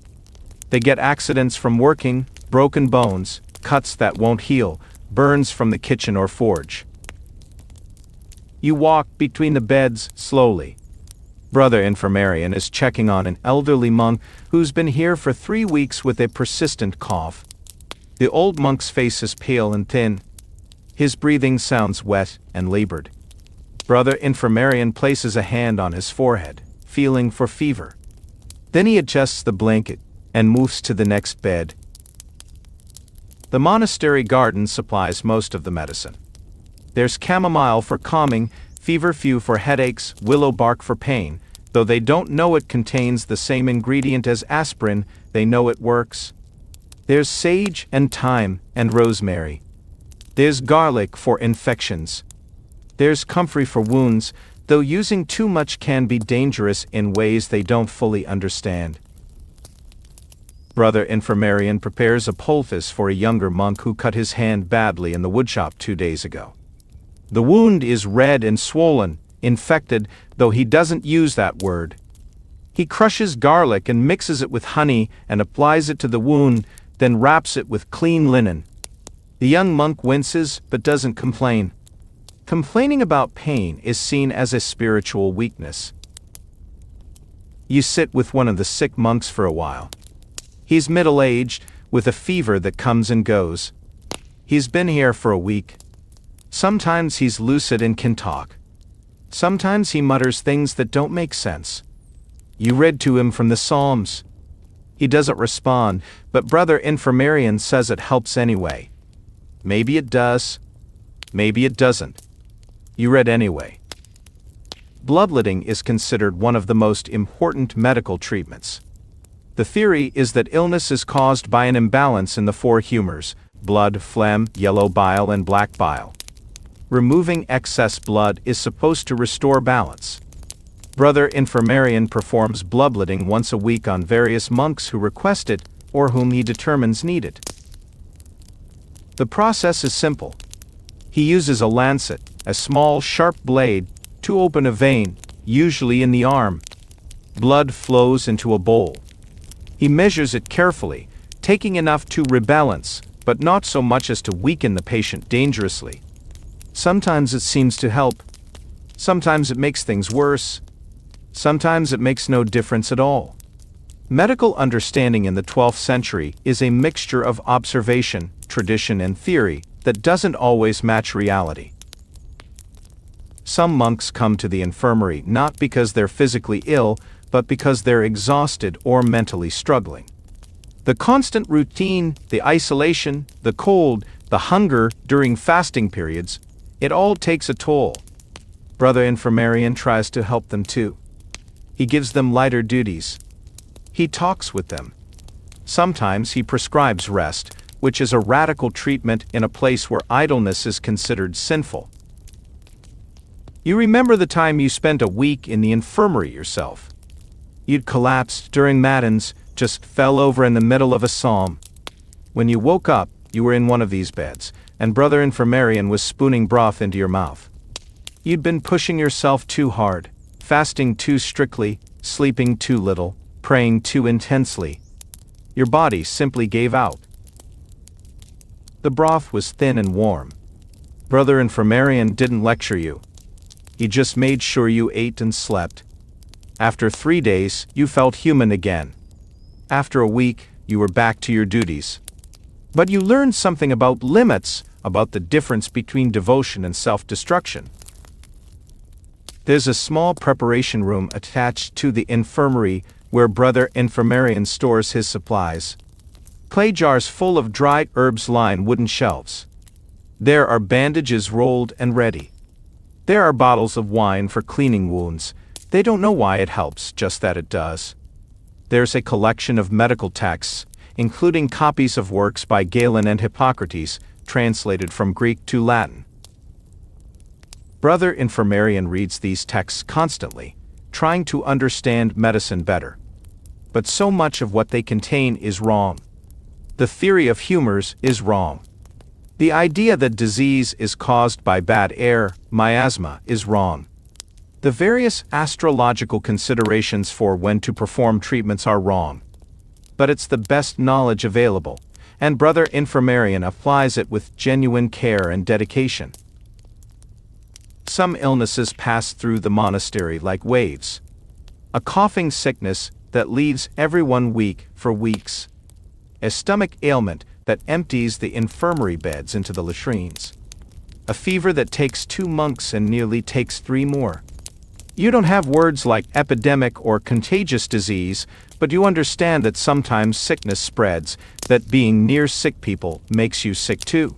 They get accidents from working, broken bones, cuts that won't heal, burns from the kitchen or forge. You walk between the beds slowly. Brother Infirmarian is checking on an elderly monk who's been here for 3 weeks with a persistent cough. The old monk's face is pale and thin. His breathing sounds wet and labored. Brother Infirmarian places a hand on his forehead, feeling for fever. Then he adjusts the blanket and moves to the next bed. The monastery garden supplies most of the medicine. There's chamomile for calming, feverfew for headaches, willow bark for pain. Though they don't know it contains the same ingredient as aspirin, they know it works. There's sage and thyme and rosemary. There's garlic for infections. There's comfrey for wounds, though using too much can be dangerous in ways they don't fully understand. Brother Infirmarian prepares a poultice for a younger monk who cut his hand badly in the woodshop 2 days ago. The wound is red and swollen, infected, though he doesn't use that word. He crushes garlic and mixes it with honey and applies it to the wound, then wraps it with clean linen. The young monk winces but doesn't complain. Complaining about pain is seen as a spiritual weakness. You sit with one of the sick monks for a while. He's middle-aged, with a fever that comes and goes. He's been here for a week. Sometimes he's lucid and can talk. Sometimes he mutters things that don't make sense. You read to him from the Psalms. He doesn't respond, but Brother Infirmarian says it helps anyway. Maybe it does. Maybe it doesn't. You read anyway. Bloodletting is considered one of the most important medical treatments. The theory is that illness is caused by an imbalance in the four humors: blood, phlegm, yellow bile, and black bile. Removing excess blood is supposed to restore balance. Brother Infirmarian performs bloodletting once a week on various monks who request it or whom he determines need it. The process is simple. He uses a lancet, a small, sharp blade, to open a vein, usually in the arm. Blood flows into a bowl. He measures it carefully, taking enough to rebalance, but not so much as to weaken the patient dangerously. Sometimes it seems to help. Sometimes it makes things worse. Sometimes it makes no difference at all. Medical understanding in the 12th century is a mixture of observation, tradition, and theory that doesn't always match reality. Some monks come to the infirmary not because they're physically ill, but because they're exhausted or mentally struggling. The constant routine, the isolation, the cold, the hunger during fasting periods, it all takes a toll. Brother Infirmarian tries to help them too. He gives them lighter duties. He talks with them. Sometimes he prescribes rest, which is a radical treatment in a place where idleness is considered sinful. You remember the time you spent a week in the infirmary yourself. You'd collapsed during matins, just fell over in the middle of a psalm. When you woke up, you were in one of these beds, and Brother Infirmarian was spooning broth into your mouth. You'd been pushing yourself too hard, fasting too strictly, sleeping too little, praying too intensely. Your body simply gave out. The broth was thin and warm. Brother Infirmarian didn't lecture you. He just made sure you ate and slept. After 3 days, you felt human again. After a week, you were back to your duties. But you learned something about limits, about the difference between devotion and self-destruction. There's a small preparation room attached to the infirmary where Brother Infirmarian stores his supplies. Clay jars full of dried herbs line wooden shelves. There are bandages rolled and ready. There are bottles of wine for cleaning wounds. They don't know why it helps, just that it does. There's a collection of medical texts, including copies of works by Galen and Hippocrates, translated from Greek to Latin. Brother Infirmarian reads these texts constantly, trying to understand medicine better. But so much of what they contain is wrong. The theory of humors is wrong. The idea that disease is caused by bad air, miasma, is wrong. The various astrological considerations for when to perform treatments are wrong. But it's the best knowledge available, and Brother Infirmarian applies it with genuine care and dedication. Some illnesses pass through the monastery like waves. A coughing sickness that leaves everyone weak for weeks. A stomach ailment that empties the infirmary beds into the latrines. A fever that takes 2 monks and nearly takes 3 more. You don't have words like epidemic or contagious disease, but you understand that sometimes sickness spreads, that being near sick people makes you sick too.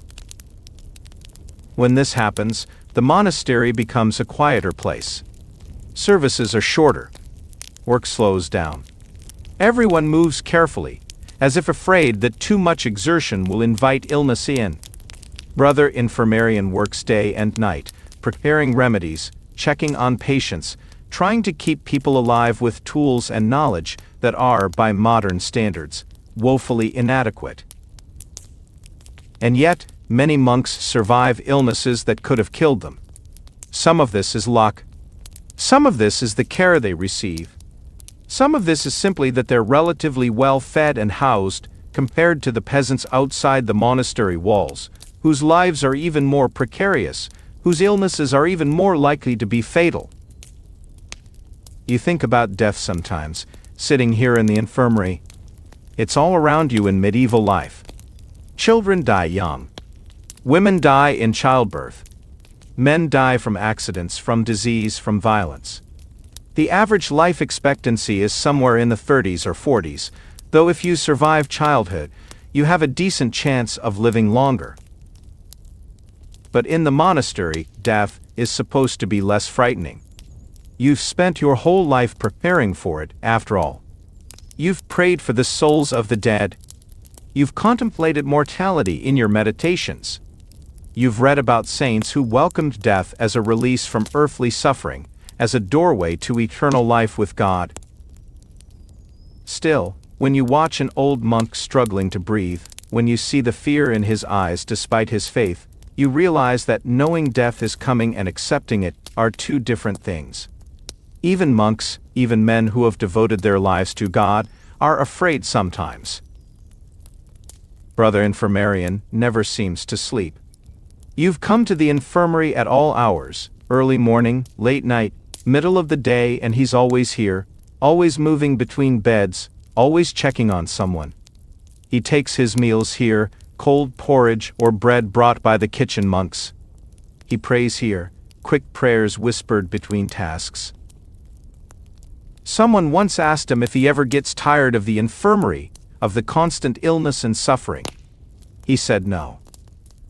When this happens, the monastery becomes a quieter place. Services are shorter. Work slows down. Everyone moves carefully, as if afraid that too much exertion will invite illness in. Brother Infirmarian works day and night, preparing remedies, checking on patients, trying to keep people alive with tools and knowledge that are, by modern standards, woefully inadequate. And yet, many monks survive illnesses that could have killed them. Some of this is luck. Some of this is the care they receive. Some of this is simply that they're relatively well fed and housed compared to the peasants outside the monastery walls, whose lives are even more precarious, whose illnesses are even more likely to be fatal. You think about death sometimes, sitting here in the infirmary. It's all around you in medieval life. Children die young. Women die in childbirth. Men die from accidents, from disease, from violence. The average life expectancy is somewhere in the 30s or 40s, though if you survive childhood, you have a decent chance of living longer. But in the monastery, death is supposed to be less frightening. You've spent your whole life preparing for it, after all. You've prayed for the souls of the dead. You've contemplated mortality in your meditations. You've read about saints who welcomed death as a release from earthly suffering, as a doorway to eternal life with God. Still, when you watch an old monk struggling to breathe, when you see the fear in his eyes despite his faith, you realize that knowing death is coming and accepting it are two different things. Even monks, even men who have devoted their lives to God, are afraid sometimes. Brother Infirmarian never seems to sleep. You've come to the infirmary at all hours, early morning, late night, middle of the day, and he's always here, always moving between beds, always checking on someone. He takes his meals here, cold porridge or bread brought by the kitchen monks. He prays here, quick prayers whispered between tasks. Someone once asked him if he ever gets tired of the infirmary, of the constant illness and suffering. He said no.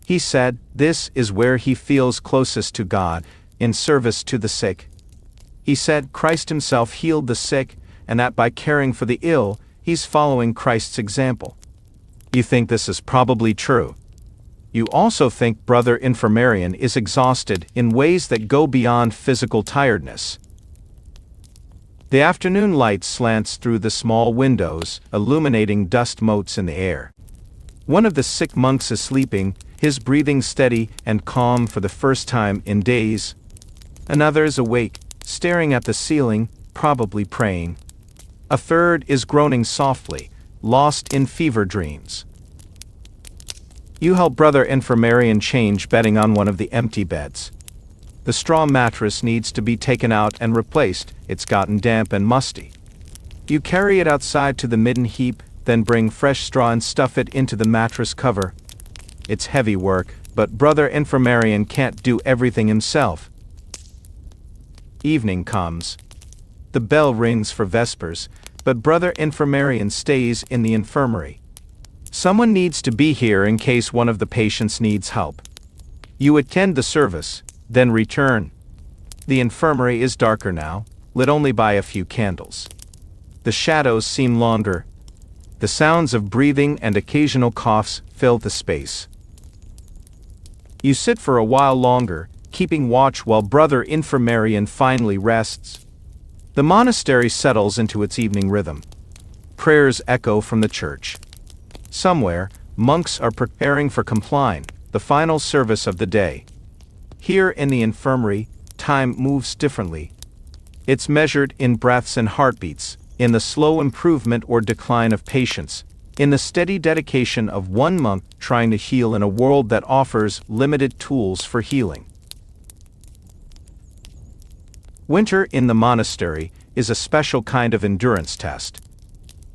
He said this is where he feels closest to God, in service to the sick. He said Christ himself healed the sick, and that by caring for the ill, he's following Christ's example. You think this is probably true. You also think Brother Infirmarian is exhausted in ways that go beyond physical tiredness. The afternoon light slants through the small windows, illuminating dust motes in the air. One of the sick monks is sleeping, his breathing steady and calm for the first time in days. Another is awake, staring at the ceiling, probably praying. A third is groaning softly, lost in fever dreams. You help Brother Infirmarian change bedding on one of the empty beds. The straw mattress needs to be taken out and replaced, it's gotten damp and musty. You carry it outside to the midden heap, then bring fresh straw and stuff it into the mattress cover. It's heavy work, but Brother Infirmarian can't do everything himself. Evening comes. The bell rings for vespers, but Brother Infirmarian stays in the infirmary. Someone needs to be here in case one of the patients needs help. You attend the service, then return. The infirmary is darker now, lit only by a few candles. The shadows seem longer. The sounds of breathing and occasional coughs fill the space. You sit for a while longer, keeping watch while Brother Infirmarian finally rests. The monastery settles into its evening rhythm. Prayers echo from the church. Somewhere, monks are preparing for Compline, the final service of the day. Here in the infirmary, time moves differently. It's measured in breaths and heartbeats, in the slow improvement or decline of patients, in the steady dedication of one monk trying to heal in a world that offers limited tools for healing. Winter in the monastery is a special kind of endurance test.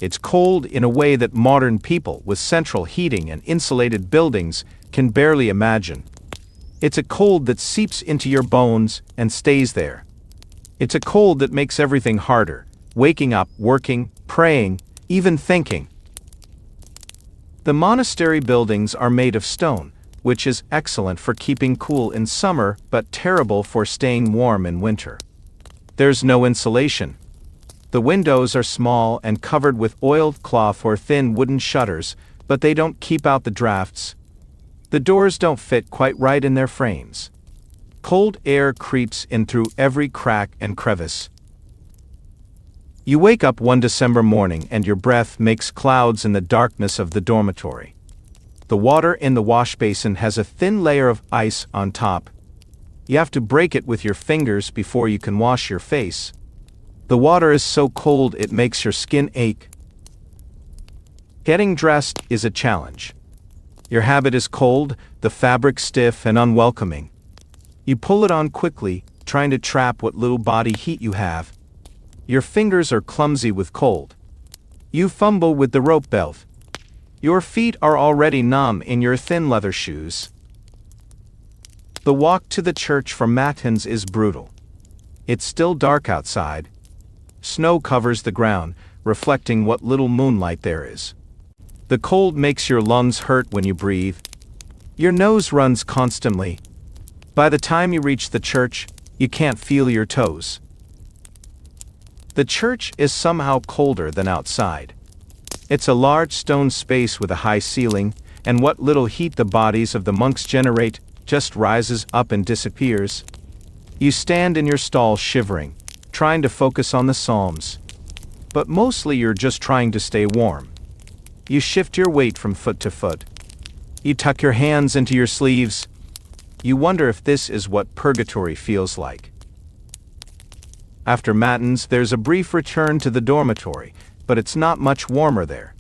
It's cold in a way that modern people with central heating and insulated buildings can barely imagine. It's a cold that seeps into your bones and stays there. It's a cold that makes everything harder, waking up, working, praying, even thinking. The monastery buildings are made of stone, which is excellent for keeping cool in summer but terrible for staying warm in winter. There's no insulation. The windows are small and covered with oiled cloth or thin wooden shutters, but they don't keep out the drafts. The doors don't fit quite right in their frames. Cold air creeps in through every crack and crevice. You wake up one December morning and your breath makes clouds in the darkness of the dormitory. The water in the wash basin has a thin layer of ice on top. You have to break it with your fingers before you can wash your face. The water is so cold it makes your skin ache. Getting dressed is a challenge. Your habit is cold, the fabric stiff and unwelcoming. You pull it on quickly, trying to trap what little body heat you have. Your fingers are clumsy with cold. You fumble with the rope belt. Your feet are already numb in your thin leather shoes. The walk to the church from Matins is brutal. It's still dark outside, Snow covers the ground, reflecting what little moonlight there is. The cold makes your lungs hurt when you breathe. Your nose runs constantly. By the time you reach the church, you can't feel your toes. The church is somehow colder than outside. It's a large stone space with a high ceiling, and what little heat the bodies of the monks generate just rises up and disappears. You stand in your stall shivering, trying to focus on the psalms. But mostly you're just trying to stay warm. You shift your weight from foot to foot. You tuck your hands into your sleeves. You wonder if this is what purgatory feels like. After matins, there's a brief return to the dormitory, but it's not much warmer there.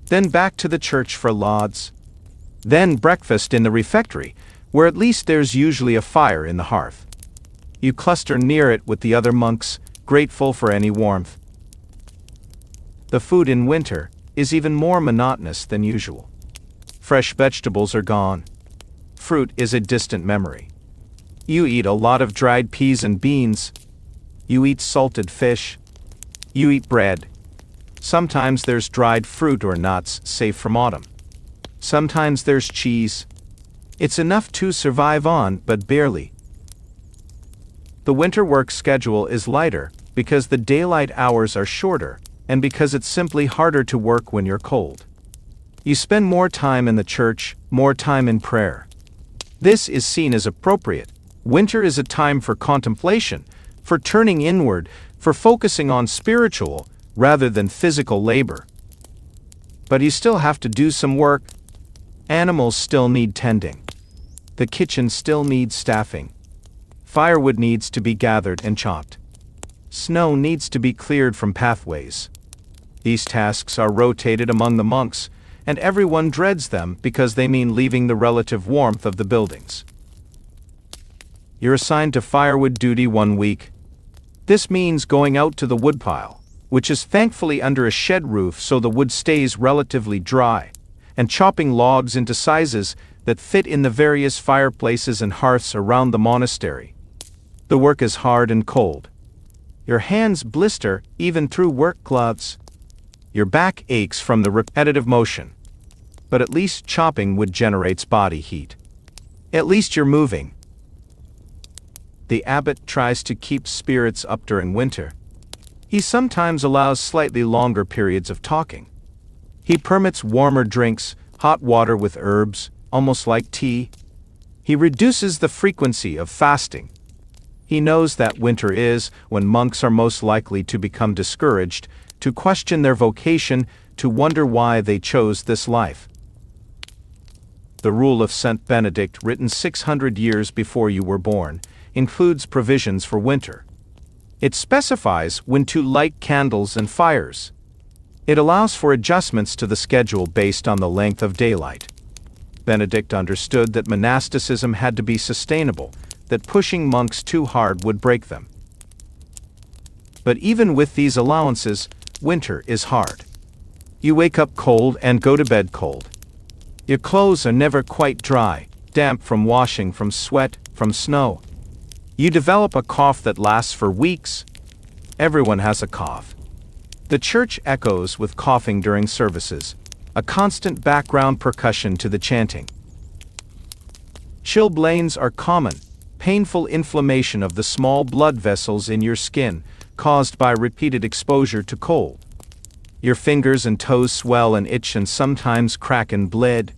Then back to the church for lauds. Then breakfast in the refectory, where at least there's usually a fire in the hearth. You cluster near it with the other monks, grateful for any warmth. The food in winter is even more monotonous than usual. Fresh vegetables are gone. Fruit is a distant memory. You eat a lot of dried peas and beans. You eat salted fish. You eat bread. Sometimes there's dried fruit or nuts, safe from autumn. Sometimes there's cheese. It's enough to survive on, but barely. The winter work schedule is lighter because the daylight hours are shorter, and because it's simply harder to work when you're cold. You spend more time in the church, more time in prayer. This is seen as appropriate. Winter is a time for contemplation, for turning inward, for focusing on spiritual rather than physical labor. But you still have to do some work. Animals still need tending. The kitchen still needs staffing. Firewood needs to be gathered and chopped. Snow needs to be cleared from pathways. These tasks are rotated among the monks, and everyone dreads them because they mean leaving the relative warmth of the buildings. You're assigned to firewood duty 1 week. This means going out to the woodpile, which is thankfully under a shed roof so the wood stays relatively dry, and chopping logs into sizes that fit in the various fireplaces and hearths around the monastery. The work is hard and cold. Your hands blister even through work gloves. Your back aches from the repetitive motion. But at least chopping wood generates body heat. At least you're moving. The abbot tries to keep spirits up during winter. He sometimes allows slightly longer periods of talking. He permits warmer drinks, hot water with herbs, almost like tea. He reduces the frequency of fasting. He knows that winter is when monks are most likely to become discouraged, to question their vocation, to wonder why they chose this life. The rule of Saint Benedict, written 600 years before you were born, includes provisions for winter. It specifies when to light candles and fires. It allows for adjustments to the schedule based on the length of daylight. Benedict understood that monasticism had to be sustainable, that pushing monks too hard would break them. But even with these allowances, winter is hard. You wake up cold and go to bed cold. Your clothes are never quite dry, damp from washing, from sweat, from snow. You develop a cough that lasts for weeks. Everyone has a cough. The church echoes with coughing during services, a constant background percussion to the chanting. Chilblains are common, painful inflammation of the small blood vessels in your skin, caused by repeated exposure to cold. Your fingers and toes swell and itch and sometimes crack and bleed.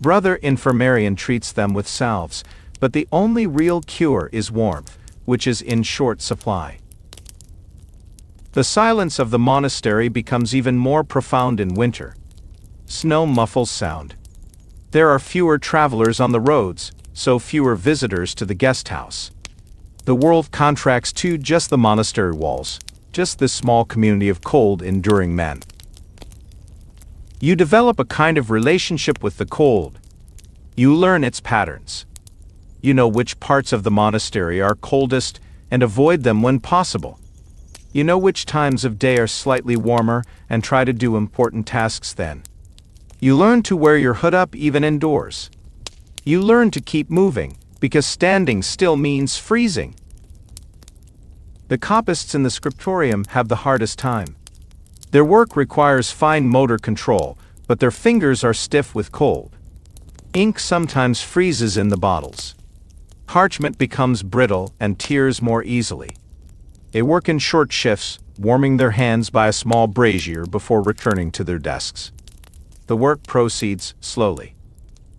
Brother Infirmarian treats them with salves, but the only real cure is warmth, which is in short supply. The silence of the monastery becomes even more profound in winter. Snow muffles sound. There are fewer travelers on the roads, so fewer visitors to the guest house. The world contracts to just the monastery walls, just this small community of cold, enduring men. You develop a kind of relationship with the cold. You learn its patterns. You know which parts of the monastery are coldest and avoid them when possible. You know which times of day are slightly warmer and try to do important tasks then. You learn to wear your hood up even indoors. You learn to keep moving, because standing still means freezing. The copists in the scriptorium have the hardest time. Their work requires fine motor control, but their fingers are stiff with cold. Ink sometimes freezes in the bottles. Parchment becomes brittle and tears more easily. They work in short shifts, warming their hands by a small brazier before returning to their desks. The work proceeds slowly.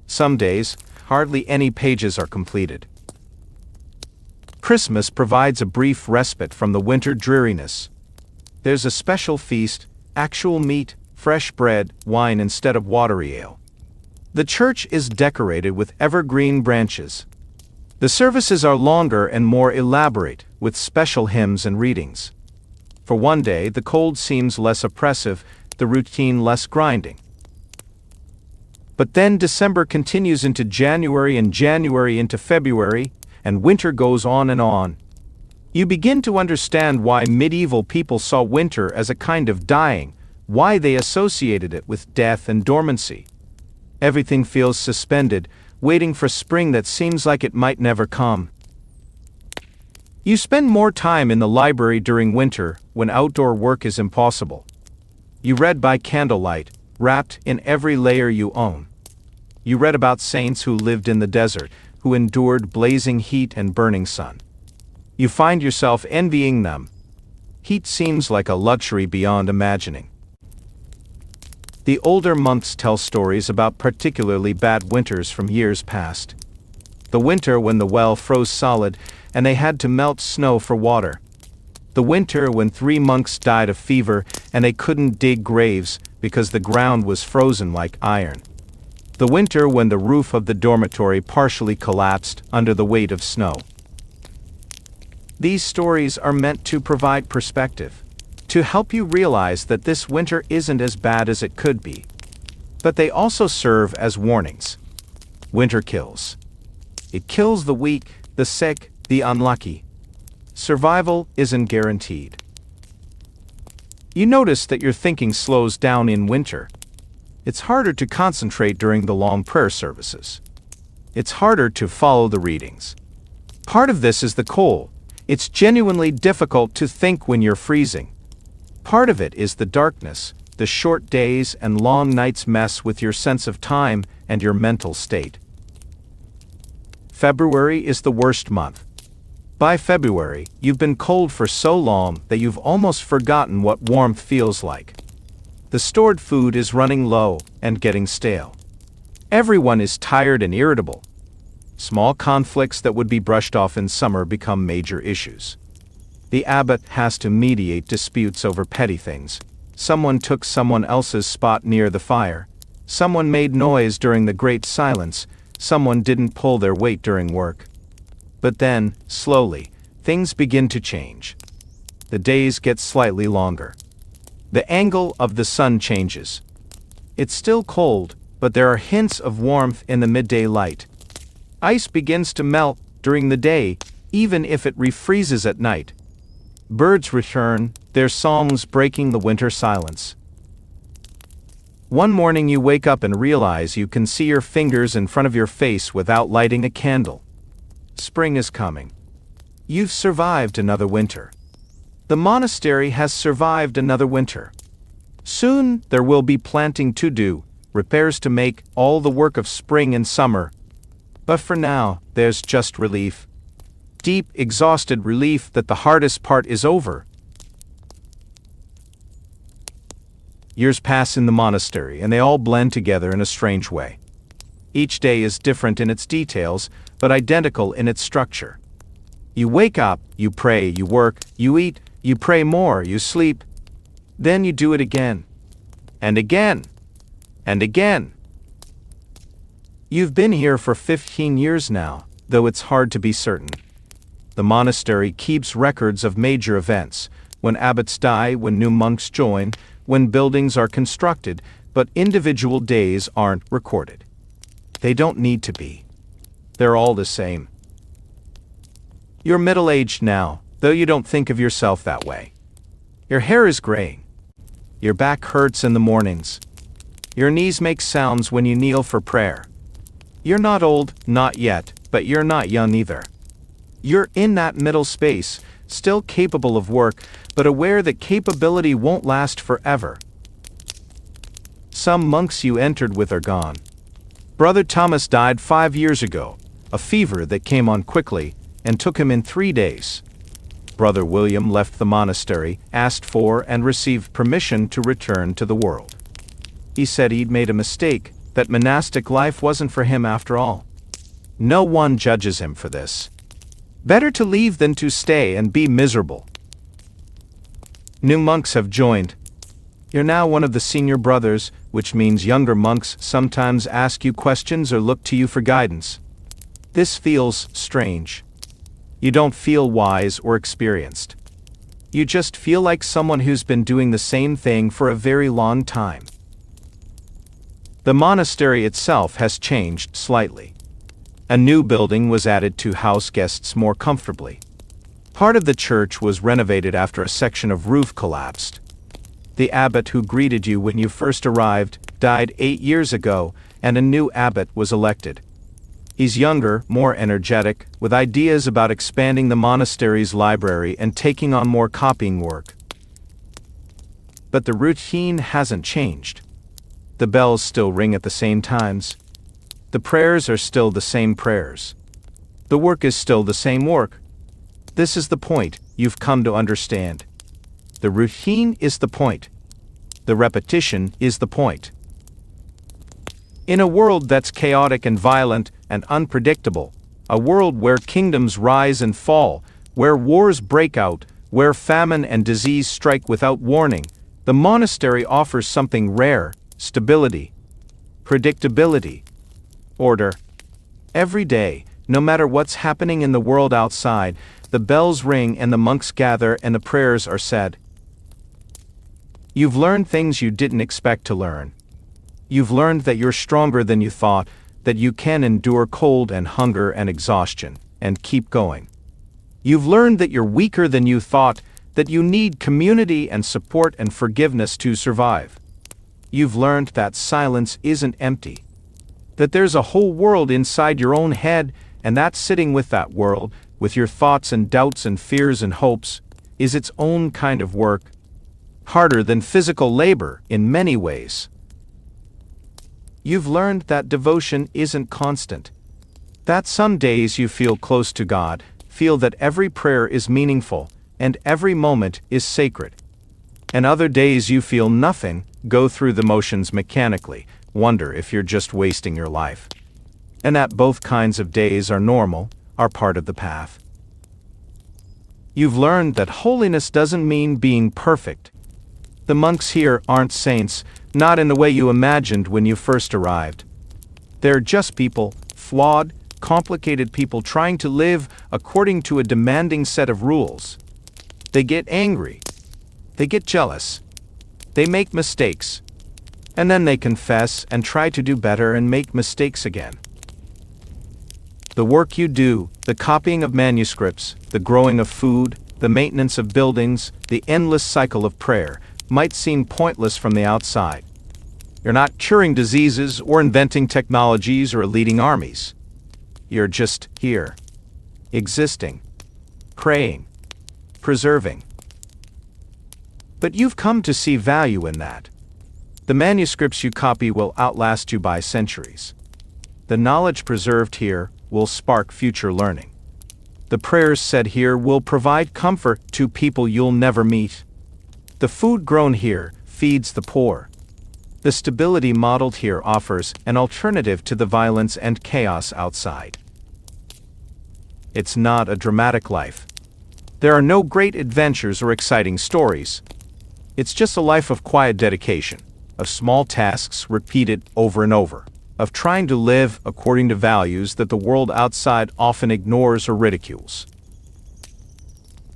Some days, hardly any pages are completed. Christmas provides a brief respite from the winter dreariness. There's a special feast, actual meat, fresh bread, wine instead of watery ale. The church is decorated with evergreen branches. The services are longer and more elaborate, with special hymns and readings. For one day, the cold seems less oppressive, the routine less grinding. But then December continues into January and January into February, and winter goes on and on. You begin to understand why medieval people saw winter as a kind of dying, why they associated it with death and dormancy. Everything feels suspended, waiting for spring that seems like it might never come. You spend more time in the library during winter, when outdoor work is impossible. You read by candlelight, wrapped in every layer you own. You read about saints who lived in the desert, who endured blazing heat and burning sun. You find yourself envying them. Heat seems like a luxury beyond imagining. The older monks tell stories about particularly bad winters from years past. The winter when the well froze solid and they had to melt snow for water. The winter when 3 monks died of fever and they couldn't dig graves because the ground was frozen like iron. The winter when the roof of the dormitory partially collapsed under the weight of snow. These stories are meant to provide perspective, to help you realize that this winter isn't as bad as it could be. But they also serve as warnings. Winter kills. It kills the weak, the sick, the unlucky. Survival isn't guaranteed. You notice that your thinking slows down in winter. It's harder to concentrate during the long prayer services. It's harder to follow the readings. Part of this is the cold. It's genuinely difficult to think when you're freezing. Part of it is the darkness. The short days and long nights mess with your sense of time and your mental state. February is the worst month. By February, you've been cold for so long that you've almost forgotten what warmth feels like. The stored food is running low and getting stale. Everyone is tired and irritable. Small conflicts that would be brushed off in summer become major issues. The abbot has to mediate disputes over petty things. Someone took someone else's spot near the fire. Someone made noise during the great silence. Someone didn't pull their weight during work. But then, slowly, things begin to change. The days get slightly longer. The angle of the sun changes. It's still cold, but there are hints of warmth in the midday light. Ice begins to melt during the day, even if it refreezes at night. Birds return, their songs breaking the winter silence. One morning you wake up and realize you can see your fingers in front of your face without lighting a candle. Spring is coming. You've survived another winter. The monastery has survived another winter. Soon there will be planting to do, repairs to make, all the work of spring and summer. But for now, there's just relief. Deep, exhausted relief that the hardest part is over. Years pass in the monastery, and they all blend together in a strange way. Each day is different in its details, but identical in its structure. You wake up, you pray, you work, you eat, you pray more, you sleep. Then you do it again. And again. And again. You've been here for 15 years now, though it's hard to be certain. The monastery keeps records of major events, when abbots die, when new monks join, when buildings are constructed, but individual days aren't recorded. They don't need to be. They're all the same. You're middle-aged now, though you don't think of yourself that way. Your hair is graying. Your back hurts in the mornings. Your knees make sounds when you kneel for prayer. You're not old, not yet, but you're not young either. You're in that middle space, still capable of work, but aware that capability won't last forever. Some monks you entered with are gone. Brother Thomas died 5 years ago, a fever that came on quickly and took him in 3 days. Brother William left the monastery, asked for and received permission to return to the world. He said he'd made a mistake, that monastic life wasn't for him after all. No one judges him for this. Better to leave than to stay and be miserable. New monks have joined. You're now one of the senior brothers, which means younger monks sometimes ask you questions or look to you for guidance. This feels strange. You don't feel wise or experienced. You just feel like someone who's been doing the same thing for a very long time. The monastery itself has changed slightly. A new building was added to house guests more comfortably. Part of the church was renovated after a section of roof collapsed. The abbot who greeted you when you first arrived died 8 years ago, and a new abbot was elected. He's younger, more energetic, with ideas about expanding the monastery's library and taking on more copying work. But the routine hasn't changed. The bells still ring at the same times. The prayers are still the same prayers. The work is still the same work. This is the point you've come to understand. The routine is the point. The repetition is the point. In a world that's chaotic and violent and unpredictable, a world where kingdoms rise and fall, where wars break out, where famine and disease strike without warning, the monastery offers something rare: stability, predictability, order. Every day, no matter what's happening in the world outside, the bells ring and the monks gather and the prayers are said. You've learned things you didn't expect to learn. You've learned that you're stronger than you thought, that you can endure cold and hunger and exhaustion, and keep going. You've learned that you're weaker than you thought, that you need community and support and forgiveness to survive. You've learned that silence isn't empty, that there's a whole world inside your own head, and that sitting with that world, with your thoughts and doubts and fears and hopes, is its own kind of work, harder than physical labor in many ways. You've learned that devotion isn't constant, that some days you feel close to God, feel that every prayer is meaningful, and every moment is sacred. And other days you feel nothing, go through the motions mechanically, wonder if you're just wasting your life. And that both kinds of days are normal, are part of the path. You've learned that holiness doesn't mean being perfect. The monks here aren't saints, not in the way you imagined when you first arrived. They're just people, flawed, complicated people trying to live according to a demanding set of rules. They get angry. They get jealous. They make mistakes. And then they confess and try to do better and make mistakes again. The work you do, the copying of manuscripts, the growing of food, the maintenance of buildings, the endless cycle of prayer, might seem pointless from the outside. You're not curing diseases or inventing technologies or leading armies. You're just here, existing, praying, preserving. But you've come to see value in that. The manuscripts you copy will outlast you by centuries. The knowledge preserved here will spark future learning. The prayers said here will provide comfort to people you'll never meet. The food grown here feeds the poor. The stability modeled here offers an alternative to the violence and chaos outside. It's not a dramatic life. There are no great adventures or exciting stories. It's just a life of quiet dedication, of small tasks repeated over and over, of trying to live according to values that the world outside often ignores or ridicules.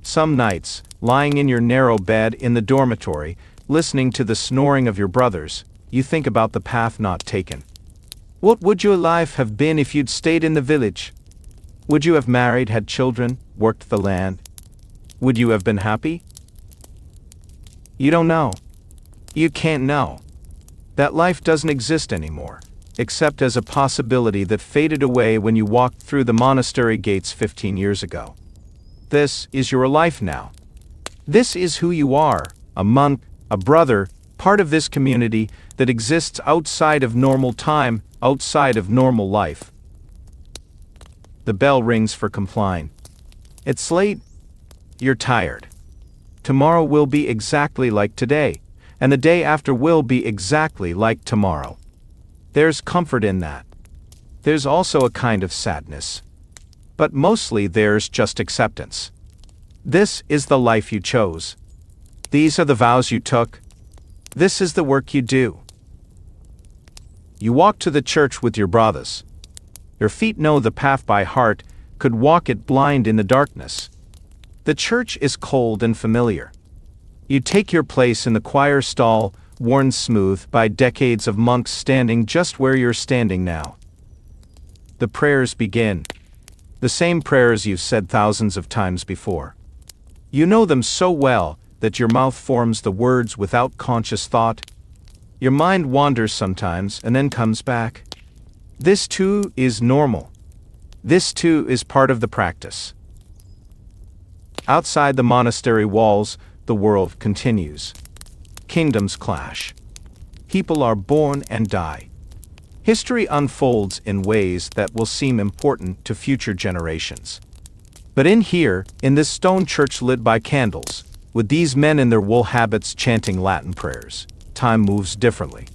Some nights, lying in your narrow bed in the dormitory, listening to the snoring of your brothers, you think about the path not taken. What would your life have been if you'd stayed in the village? Would you have married, had children, worked the land? Would you have been happy? You don't know. You can't know. That life doesn't exist anymore, except as a possibility that faded away when you walked through the monastery gates 15 years ago. This is your life now. This is who you are, a monk, a brother, part of this community that exists outside of normal time, outside of normal life. The bell rings for compline. It's late. You're tired. Tomorrow will be exactly like today, and the day after will be exactly like tomorrow. There's comfort in that. There's also a kind of sadness. But mostly there's just acceptance. This is the life you chose. These are the vows you took. This is the work you do. You walk to the church with your brothers. Your feet know the path by heart, could walk it blind in the darkness. The church is cold and familiar. You take your place in the choir stall, worn smooth by decades of monks standing just where you're standing now. The prayers begin. The same prayers you've said thousands of times before. You know them so well that your mouth forms the words without conscious thought. Your mind wanders sometimes and then comes back. This too is normal. This too is part of the practice. Outside the monastery walls, the world continues. Kingdoms clash. People are born and die. History unfolds in ways that will seem important to future generations. But in here, in this stone church lit by candles, with these men in their wool habits chanting Latin prayers, time moves differently.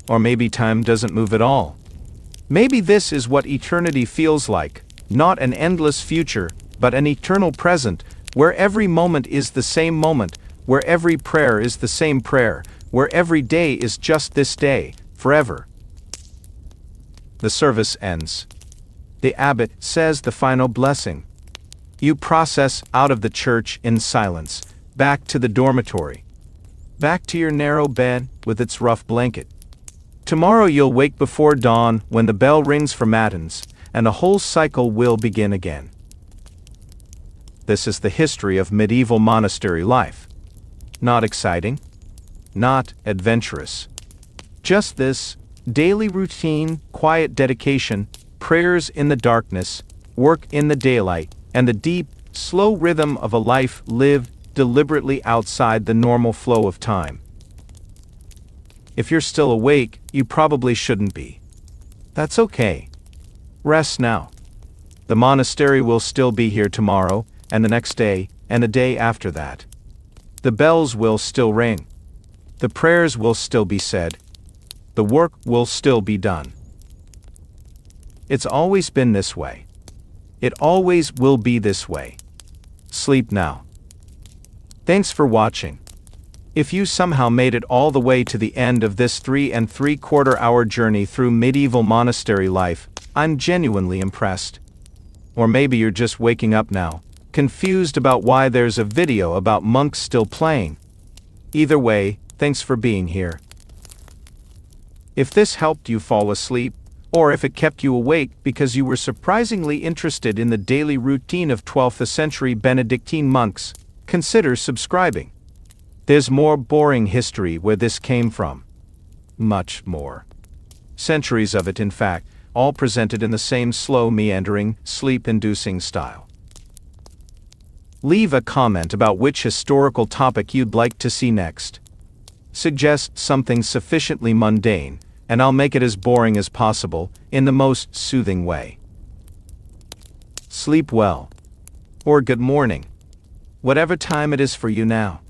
Or maybe time doesn't move at all. Maybe this is what eternity feels like, not an endless future, but an eternal present, where every moment is the same moment, where every prayer is the same prayer, where every day is just this day, forever. The service ends. The abbot says the final blessing. You process out of the church in silence, back to the dormitory, back to your narrow bed with its rough blanket. Tomorrow you'll wake before dawn when the bell rings for matins, and the whole cycle will begin again. This is the history of medieval monastery life. Not exciting, not adventurous. Just this, daily routine, quiet dedication, prayers in the darkness, work in the daylight, and the deep, slow rhythm of a life lived deliberately outside the normal flow of time. If you're still awake, you probably shouldn't be. That's okay. Rest now. The monastery will still be here tomorrow, and the next day, and the day after that. The bells will still ring. The prayers will still be said. The work will still be done. It's always been this way. It always will be this way. Sleep now. Thanks for watching. If you somehow made it all the way to the end of this 3 3/4 hour journey through medieval monastery life, I'm genuinely impressed. Or maybe you're just waking up now, confused about why there's a video about monks still playing. Either way, thanks for being here. If this helped you fall asleep, or if it kept you awake because you were surprisingly interested in the daily routine of 12th century Benedictine monks, consider subscribing. There's more boring history where this came from. Much more. Centuries of it, in fact, all presented in the same slow, meandering, sleep-inducing style. Leave a comment about which historical topic you'd like to see next. Suggest something sufficiently mundane, and I'll make it as boring as possible, in the most soothing way. Sleep well. Or good morning. Whatever time it is for you now.